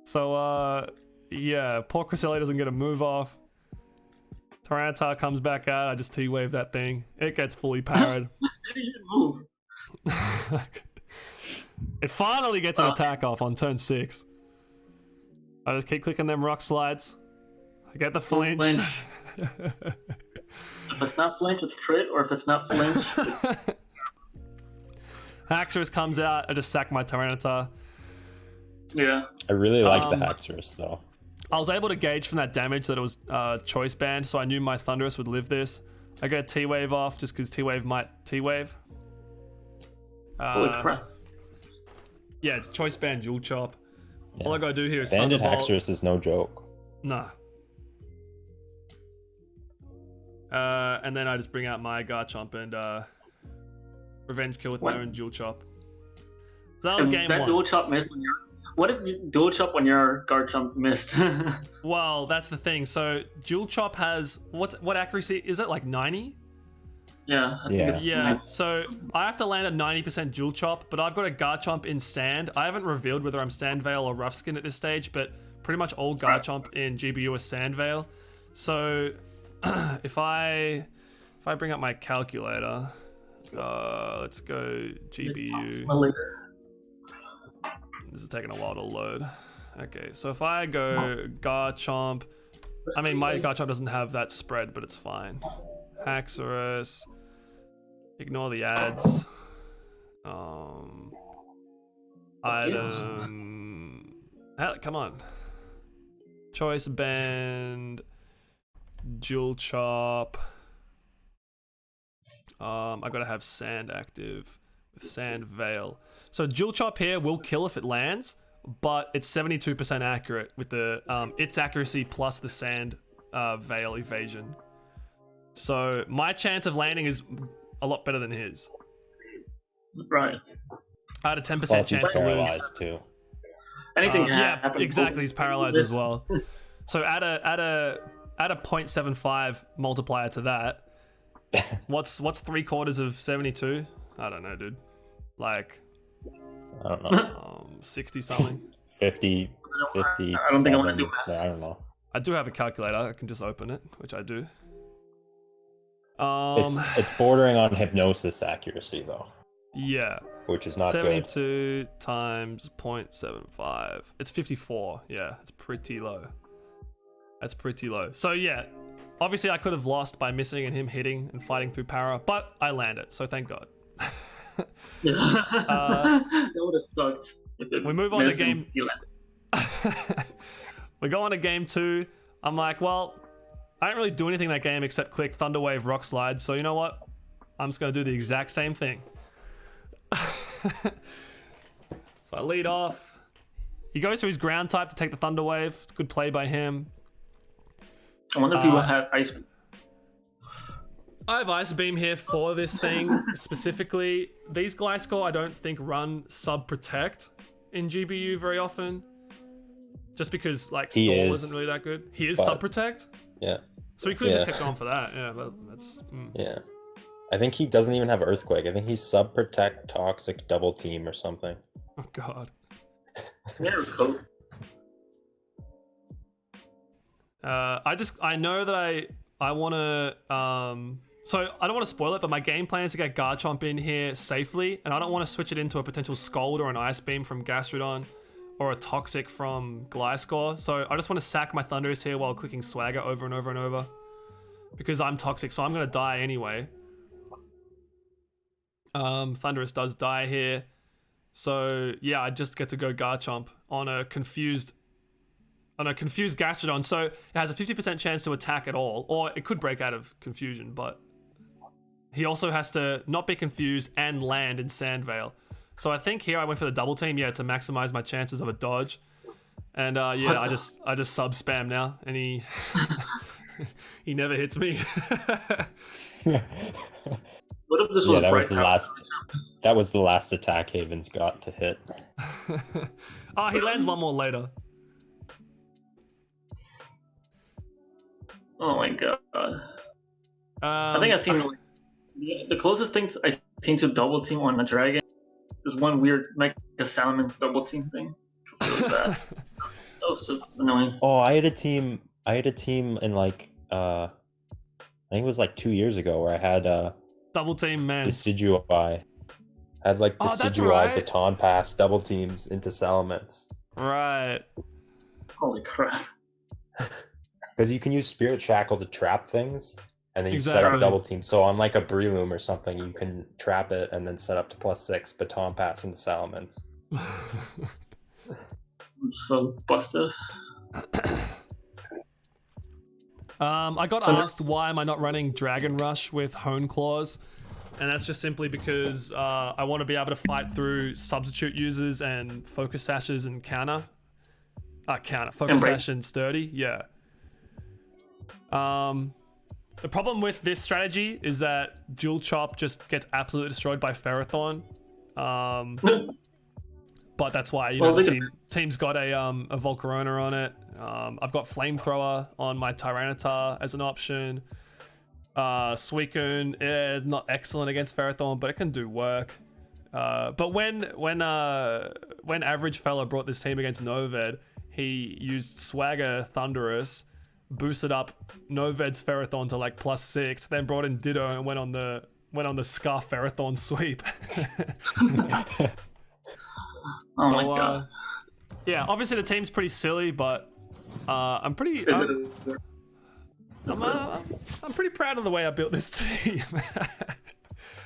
So, yeah, poor Cresselia doesn't get a move off. Tyranitar comes back out. I just T-wave that thing. It gets fully powered. Move. It finally gets an attack off on turn 6. I just keep clicking them rock slides. I get the flinch. If it's not flinch, it's crit, or if it's not flinch, it's... Haxorus comes out. I just sack my Tyranitar. Yeah. I really like the Haxorus though. I was able to gauge from that damage that it was choice banned, so I knew my Thunderous would live this. I get a T-Wave off just because T-Wave might T-Wave. Holy crap. Yeah, it's choice banned Dual Chop. Yeah. All I gotta do here is Banded Thunderbolt. Haxorus is no joke. Nah. And then I just bring out my Garchomp and revenge kill with my own Dual Chop. So that was game one. Dual Chop missed when you're... What if you Dual Chop when your Garchomp missed? Well, that's the thing. So Dual Chop has... What accuracy? Is it like 90? Yeah. I think Yeah. So I have to land a 90% Dual Chop, but I've got a Garchomp in Sand. I haven't revealed whether I'm Sand Veil or Rough Skin at this stage, but pretty much all Garchomp in GBU is Sand Veil. So if I bring up my calculator, let's go GBU. This is taking a while to load. Okay, so if I go Garchomp, I mean my Garchomp doesn't have that spread, but it's fine. Haxorus. Ignore the ads. Item. Hell, come on. Choice band. Dual Chop. I gotta have Sand active with Sand Veil. So Dual Chop here will kill if it lands, but it's 72% accurate with the its accuracy plus the Sand Veil evasion. So my chance of landing is a lot better than his. Right. I had a 10% chance to lose. Too. Anything can yeah, happen. exactly. He's paralyzed as well. So add a 0.75 multiplier to that. What's 3/4 of 72? I don't know, dude. Like, I don't know. 60 something. 50. I don't think I want to do that. I don't know. I do have a calculator. I can just open it, which I do. It's bordering on hypnosis accuracy though. Yeah. Which is not 72 good. times 0.75. It's 54. Yeah, it's pretty low. That's pretty low. So yeah, obviously I could have lost by missing and him hitting and fighting through para, but I landed, so thank God. That would have sucked. We move on to game. We go on to game 2. I'm like, well, I didn't really do anything that game except click Thunder Wave Rock Slide, so you know what? I'm just gonna do the exact same thing. So I lead off. He goes to his ground type to take the Thunder Wave. It's a good play by him. I wonder if he would have Ice Beam. I have Ice Beam here for this thing specifically. These Gliscor I don't think run Sub Protect in GBU very often. Just because like Stall isn't really that good. He is Sub Protect? Yeah. So we could have just kept going for that. Yeah, but that's... Yeah. I think he doesn't even have Earthquake. I think he's Sub Protect, Toxic, Double Team or something. Oh god. Yeah, cool. I know that I want to so I don't want to spoil it, but my game plan is to get Garchomp in here safely, and I don't want to switch it into a potential Scald or an Ice Beam from Gastrodon or a Toxic from Gliscor. So I just want to sack my Thunderous here while clicking Swagger over and over and over because I'm Toxic, so I'm gonna die anyway. Thunderous does die here. So yeah, I just get to go Garchomp on a confused Gastrodon. So it has a 50% chance to attack at all, or it could break out of confusion, but he also has to not be confused and land in Sandvale. So I think here I went for the double team, to maximize my chances of a dodge. And I just sub spam now, and he he never hits me. What if this was that was the last attack Haven's got to hit. He lands one more later. Oh my god. I think I've seen the closest things I've seen to double team on a dragon. There's one weird Mega Salamence double team thing. Really bad. That was just annoying. Oh, I had a team in like I think it was like 2 years ago where I had double team man. Decidueye. I had like Decidueye baton pass double teams into Salamence. Right. Holy crap. Because you can use Spirit Shackle to trap things, and then you set up double team. So on like a Breloom or something, you can trap it and then set up to +6 baton pass into Salamence. I'm so busted. I got asked why am I not running Dragon Rush with Hone Claws, and that's just simply because I want to be able to fight through substitute users and Focus Sashes and Focus Sash and Sturdy, yeah. The problem with this strategy is that Dual Chop just gets absolutely destroyed by Ferrothorn. But that's why, the team's got a Volcarona on it. I've got Flamethrower on my Tyranitar as an option. Suicune, not excellent against Ferrothorn, but it can do work. But when Average Fella brought this team against Noved, he used Swagger Thunderous, boosted up Noved's Ferrothorn to like +6, then brought in Ditto and went on the Scarf Ferrothorn sweep. Oh my god. Yeah, obviously the team's pretty silly, but I'm pretty proud of the way I built this team.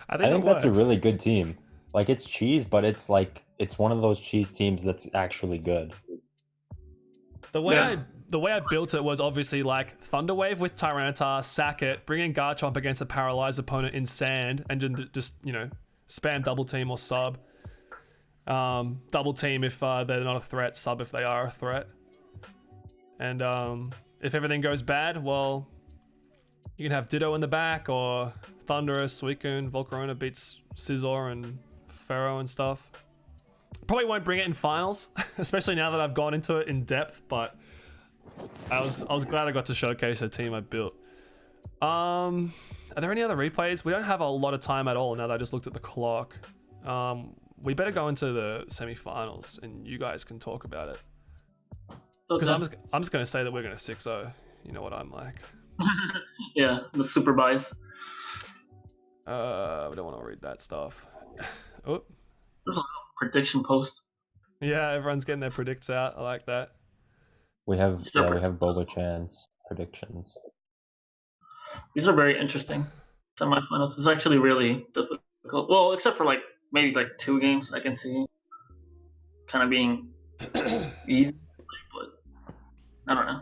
I think that's a really good team. Like, it's cheese, but it's one of those cheese teams that's actually good. The way I built it was obviously like Thunderwave with Tyranitar, sack it, bring in Garchomp against a paralyzed opponent in sand, and just spam double team or sub. Double team if they're not a threat, sub if they are a threat. And if everything goes bad, well, you can have Ditto in the back, or Thunderous, Suicune, Volcarona beats Scizor and Pharaoh and stuff. Probably won't bring it in finals, especially now that I've gone into it in depth, but I was glad I got to showcase a team I built. Are there any other replays? We don't have a lot of time at all now that I just looked at the clock. We better go into the semi-finals, and you guys can talk about it. Because I'm just going to say that we're going to 6-0. You know what I'm like. Yeah, the super bias. We don't want to read that stuff. Oh. There's a prediction post. Yeah, everyone's getting their predicts out. I like that. We have Boba Chan's predictions. These are very interesting. Semifinals is actually really difficult. Well, except for maybe 2 games I can see kind of being easy, but I don't know.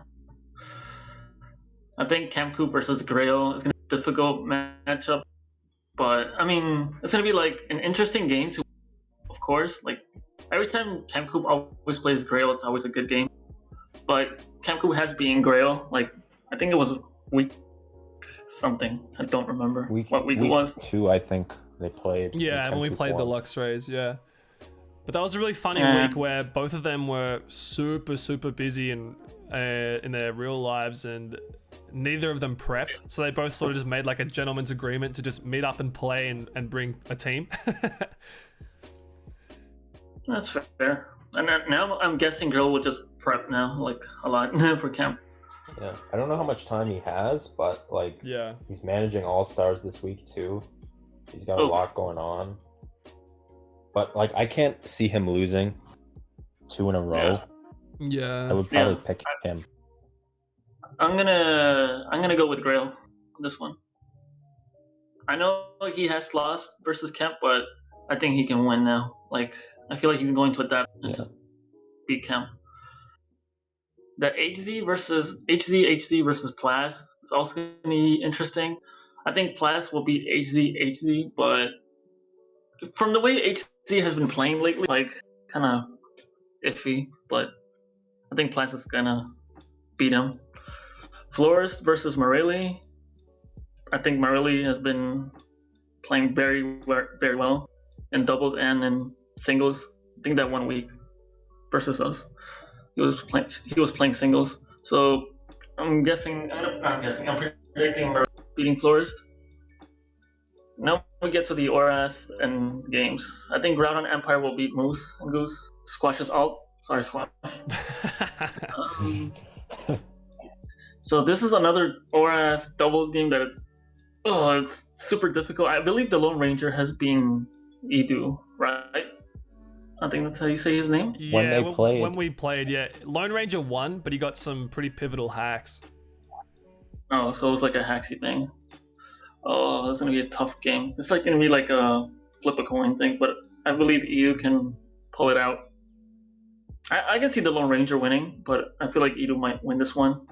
I think Camcoop versus Grail is going to be a difficult matchup, but I mean, it's going to be an interesting game too. Of course, every time Camcoop always plays Grail, it's always a good game. But Camcoop has beaten Grail. I think it was week something. I don't remember what week it was. 2, I think they played. Yeah, when we played the Luxrays, yeah. But that was a really funny week where both of them were super, super busy in their real lives, and neither of them prepped. So they both sort of just made a gentleman's agreement to just meet up and play and bring a team. That's fair. And now I'm guessing Girl will just prep now, a lot for camp. Yeah, I don't know how much time he has, but yeah, he's managing All-Stars this week too. He's got a lot going on. But I can't see him losing 2 in a row. Yeah. I would probably pick him. I'm gonna go with Grail on this one. I know he has lost versus Kemp, but I think he can win now. Like, I feel like he's going to adapt and just beat Kemp. The HZ versus Plas is also going to be interesting. I think Plas will beat HZ, but from the way HZ has been playing lately, like, kind of iffy, but I think Plas is going to beat him. Florist versus Morelli. I think Morelli has been playing very, very well in doubles and in singles. I think that 1 week versus us, he was playing singles. So I'm predicting Morelli beating Florist. Now we get to the Oras and games. I think GroudonEmpire will beat Moose and Goose. Squash's alt. Sorry, Squash. So this is another Oras doubles game that it's super difficult. I believe the Lone Ranger has been Edu, right? I think that's how you say his name. Yeah, when we played, yeah. Lone Ranger won, but he got some pretty pivotal hacks. Oh, so it was like a hacksy thing. Oh, it's gonna be a tough game. It's like gonna be like a flip a coin thing, but I believe Edu can pull it out. I can see the Lone Ranger winning, but I feel like Edu might win this one.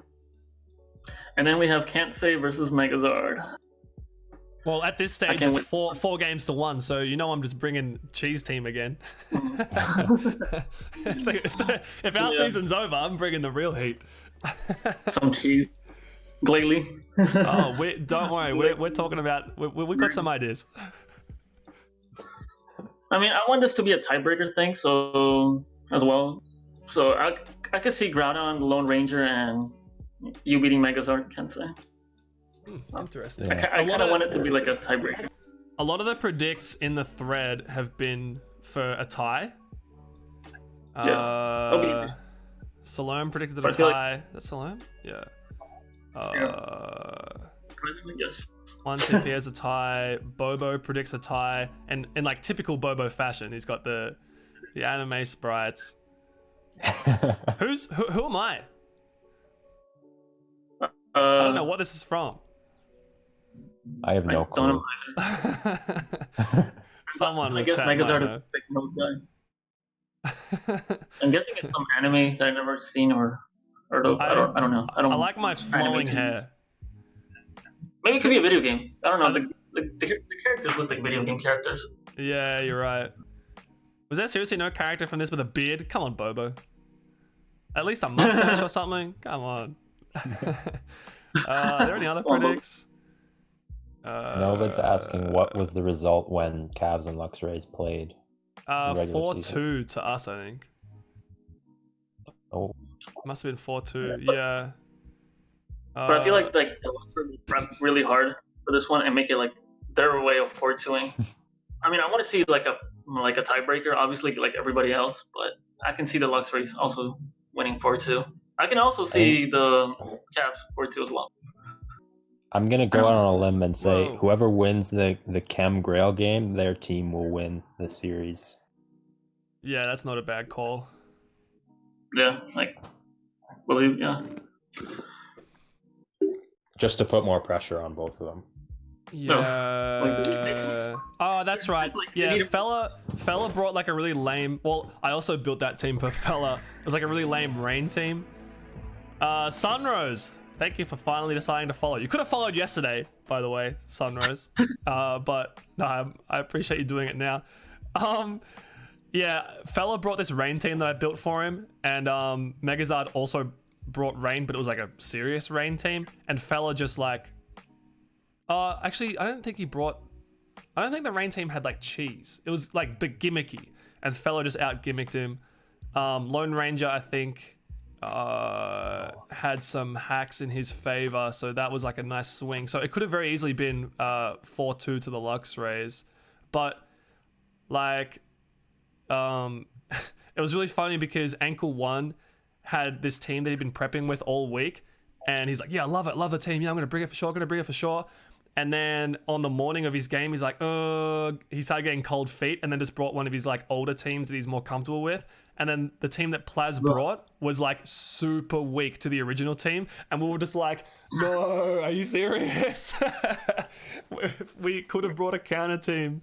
And then we have Can't Say versus Megazard. Well, at this stage, it's four games to 1, so you know I'm just bringing Cheese Team again. If our season's over, I'm bringing the real heat. Some cheese. Glalie. Don't worry, we're talking about, we've got some ideas. I mean, I want this to be a tiebreaker thing, so as well. So I could see Groudon, Lone Ranger, and you beating Megazord, can't say. Interesting. I kind of want it to be like a tiebreaker. A lot of the predicts in the thread have been for a tie. Yeah. Salome predicted a tie. That's Salome? Yeah. Yes. 1 TP has a tie. Bobo predicts a tie, and in like typical Bobo fashion, he's got the anime sprites. Who am I? I don't know what this is from. I have no clue. Someone I will guess chat. Megazord is a big nose guy. I'm guessing it's some anime that I've never seen or heard of. I don't know. I like my flowing hair. Maybe it could be a video game. I don't know. The characters look like video game characters. Yeah, you're right. Was there seriously no character from this with a beard? Come on, Bobo. At least a mustache or something? Come on. Are there any other predicts? Nova's asking what was the result when Cavs and Luxrays played. 4-2 to us, I think. Oh. Must have been 4-2. Yeah. But I feel like the Luxray will prep really hard for this one and make it like their way of 4-2ing. I mean, I want to see like a tiebreaker, obviously, like everybody else, but I can see the Luxrays also winning 4-2. I can also see the Cavs 4-2 as well. I'm gonna go out on a limb and say whoever wins the Chem Grail game, their team will win the series. Yeah, that's not a bad call. Yeah, yeah. Just to put more pressure on both of them. Yeah. Oh, that's right. Yeah, Fella brought like a really lame. Well, I also built that team for Fella. It was like a really lame rain team. Sunrose, thank you for finally deciding to follow. You could have followed yesterday, by the way, Sunrose. But no, I appreciate you doing it now. Yeah, Fella brought this rain team that I built for him, and Megazard also brought rain, but it was like a serious rain team. And Fella just like, actually, I don't think the rain team had like cheese. It was like big gimmicky, and Fella just out gimmicked him. Lone Ranger, I think, had some hacks in his favor, so that was like a nice swing. So it could have very easily been 4-2 to the Luxrays, but like it was really funny because Ankle One had this team that he'd been prepping with all week, and he's like, yeah, I love the team, yeah, I'm gonna bring it for sure. And then on the morning of his game, he's like, he started getting cold feet, and then just brought one of his like older teams that he's more comfortable with, and then the team that Plaz brought was like super weak to the original team, and we were just like, no, are you serious? We could have brought a counter team.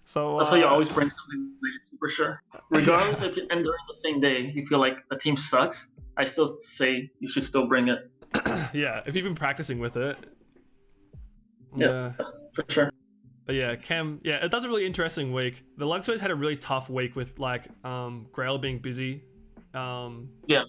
So that's why you always bring something negative for sure. Regardless if you end during the same day, you feel like the team sucks. I still say you should still bring it. Yeah, if you've been practicing with it. Yeah, for sure. But yeah, Cam, it does a really interesting week. The Luxuries had a really tough week with like Grail being busy. Yeah.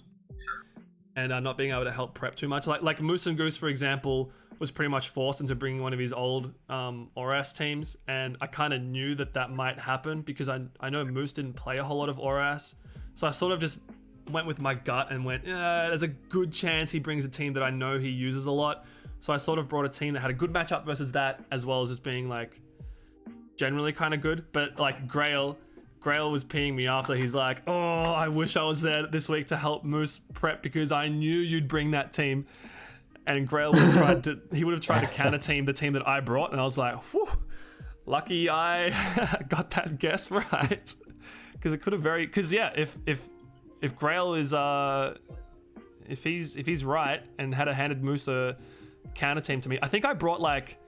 And not being able to help prep too much. Like Moose and Goose, for example, was pretty much forced into bringing one of his old ORAS teams, and I kind of knew that might happen because I know Moose didn't play a whole lot of ORAS, so I sort of just went with my gut and went, there's a good chance he brings a team that I know he uses a lot. So I sort of brought a team that had a good matchup versus that, as well as just being like generally kind of good. But like Grail was peeing me after. He's like, oh, I wish I was there this week to help Moose prep because I knew you'd bring that team. And Grail would have tried to counter team the team that I brought, and I was like, whew, lucky I got that guess right. Because it could have if Grail is if he's right and had handed Moose a counter team to me, I think I brought like,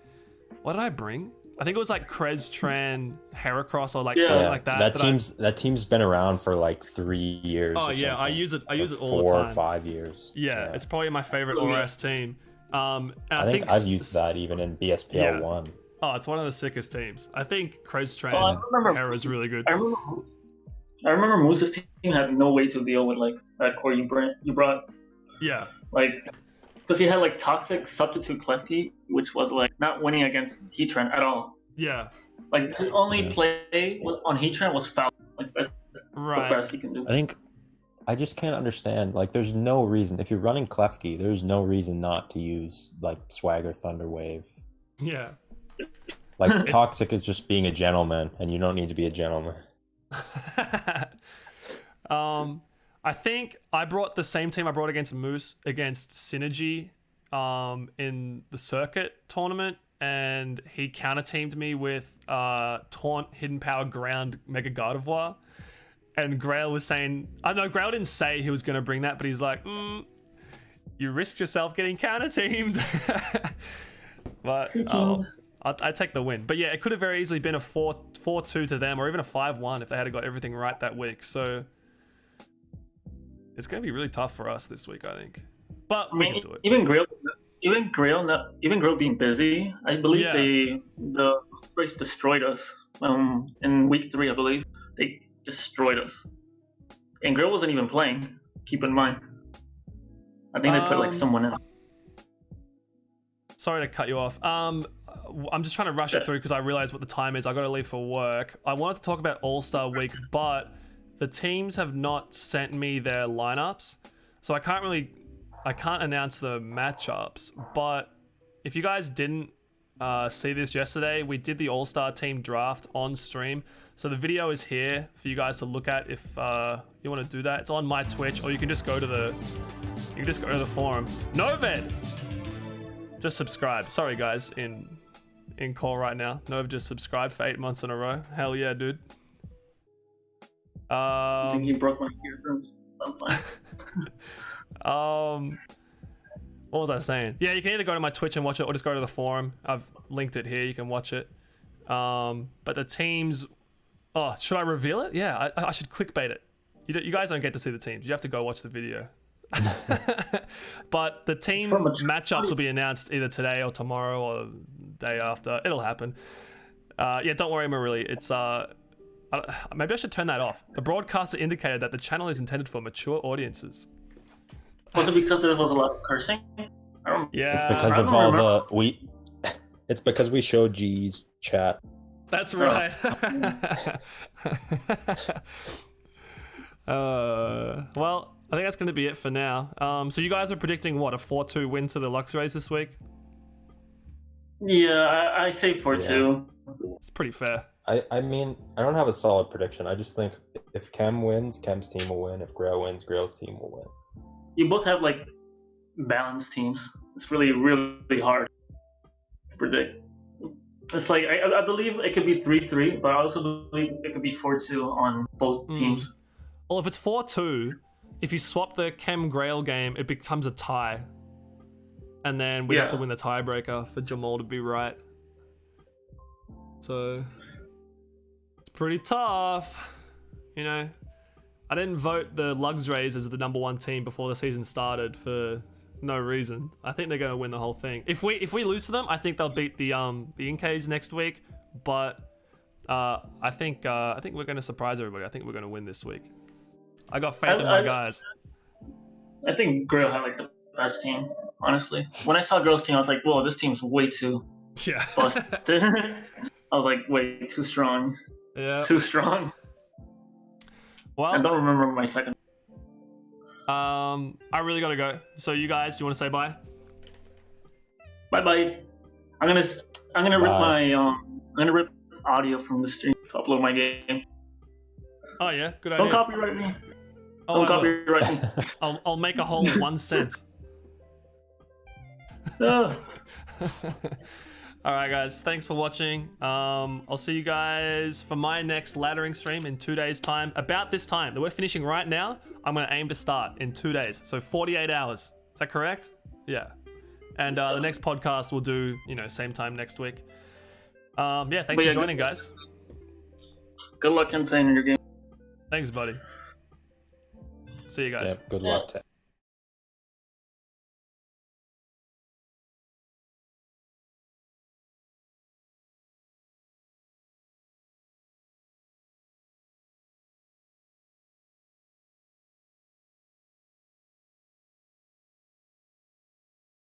what did I bring? I think it was like Krez, Tran, Heracross, or like something like that. That team's been around for like 3 years. Oh yeah, I use it all the time. 4 or 5 years. Yeah, it's probably my favorite ORAS team. And I think I've used that even in BSPL 1. Oh, it's one of the sickest teams. I think Krez, Tran, Hera is really good. I remember Moose's team had no way to deal with like that core you brought. Yeah. Like, because he had like Toxic Substitute Klefki, which was like not winning against Heatran at all. Yeah. Like the only play on Heatran was foul. Like that's the best he can do. I just can't understand. Like, there's no reason if you're running Klefki, there's no reason not to use like Swagger Thunder Wave. Yeah. Like Toxic is just being a gentleman, and you don't need to be a gentleman. I think I brought the same team I brought against Moose against Synergy in the circuit tournament, and he counter teamed me with Taunt, Hidden Power, Ground, Mega Gardevoir. And Grail was saying, I know Grail didn't say he was going to bring that, but he's like, you risked yourself getting counter teamed. But I take the win. But yeah, it could have very easily been a 4-2 to them, or even a 5-1 if they had got everything right that week. So it's going to be really tough for us this week, I think. But we can do it. Even Grail being busy, I believe the race destroyed us. In week 3, I believe they destroyed us. And Grail wasn't even playing. Keep in mind. I think they put like someone in. Sorry to cut you off. I'm just trying to rush it through because I realize what the time is. I got to leave for work. I wanted to talk about All-Star Week, but the teams have not sent me their lineups, so I can't announce the matchups. But if you guys didn't see this yesterday, we did the All-Star team draft on stream. So the video is here for you guys to look at if you want to do that. It's on my Twitch, or you can just go to the forum. Noved, just subscribe. Sorry guys, in call right now. Nov just subscribed for 8 months in a row. Hell yeah, dude. I think he broke my eardrums. What was I saying? Yeah, you can either go to my Twitch and watch it, or just go to the forum. I've linked it here. You can watch it. But the teams. Oh, should I reveal it? Yeah, I should clickbait it. You guys don't get to see the teams. You have to go watch the video. But the team matchups will be announced either today or tomorrow or the day after. It'll happen. Yeah, don't worry, Marili. It's maybe I should turn that off. The broadcaster indicated that the channel is intended for mature audiences. Was it because there was a lot of cursing? Yeah, it's because of all It's because we showed G's chat. That's right. Well, I think that's going to be it for now. So you guys are predicting what, a 4-2 win to the Lux Rays this week? Yeah, I say 4-2. It's pretty fair. I mean, I don't have a solid prediction. I just think if Chem wins, Chem's team will win. If Grail wins, Grail's team will win. You both have like balanced teams. It's really, really hard to predict. It's like I believe it could be 3-3, but I also believe it could be 4-2 on both teams. Well, if it's 4-2, if you swap the Chem Grail game, it becomes a tie. And then we'd have to win the tiebreaker for Jmal to be right. So it's pretty tough. You know, I didn't vote the Lugs Rays as the #1 team before the season started for no reason. I think they're going to win the whole thing. If we lose to them, I think they'll beat the Inkays next week. But I think we're going to surprise everybody. I think we're going to win this week. I got faith in my guys. I think Grail had like the best team, honestly. When I saw Grail's team, I was like, whoa, this team's way too busted. I was like, way too strong. Yeah. Too strong. Well, I don't remember my second. I really gotta go. So you guys, do you want to say bye? Bye bye. I'm gonna rip my I'm gonna rip audio from the stream to upload my game. Oh yeah, good idea. Don't copyright me. Oh, Don't copyright me. I'll make a whole 1 cent. Alright guys, thanks for watching. I'll see you guys for my next laddering stream in 2 days time. About this time that we're finishing right now, I'm going to aim to start in 2 days. So 48 hours. Is that correct? Yeah. And the next podcast we'll do, same time next week. Yeah, thanks for joining, guys. Good luck, Insane, in your game. Thanks, buddy. See you guys. Yeah, good luck to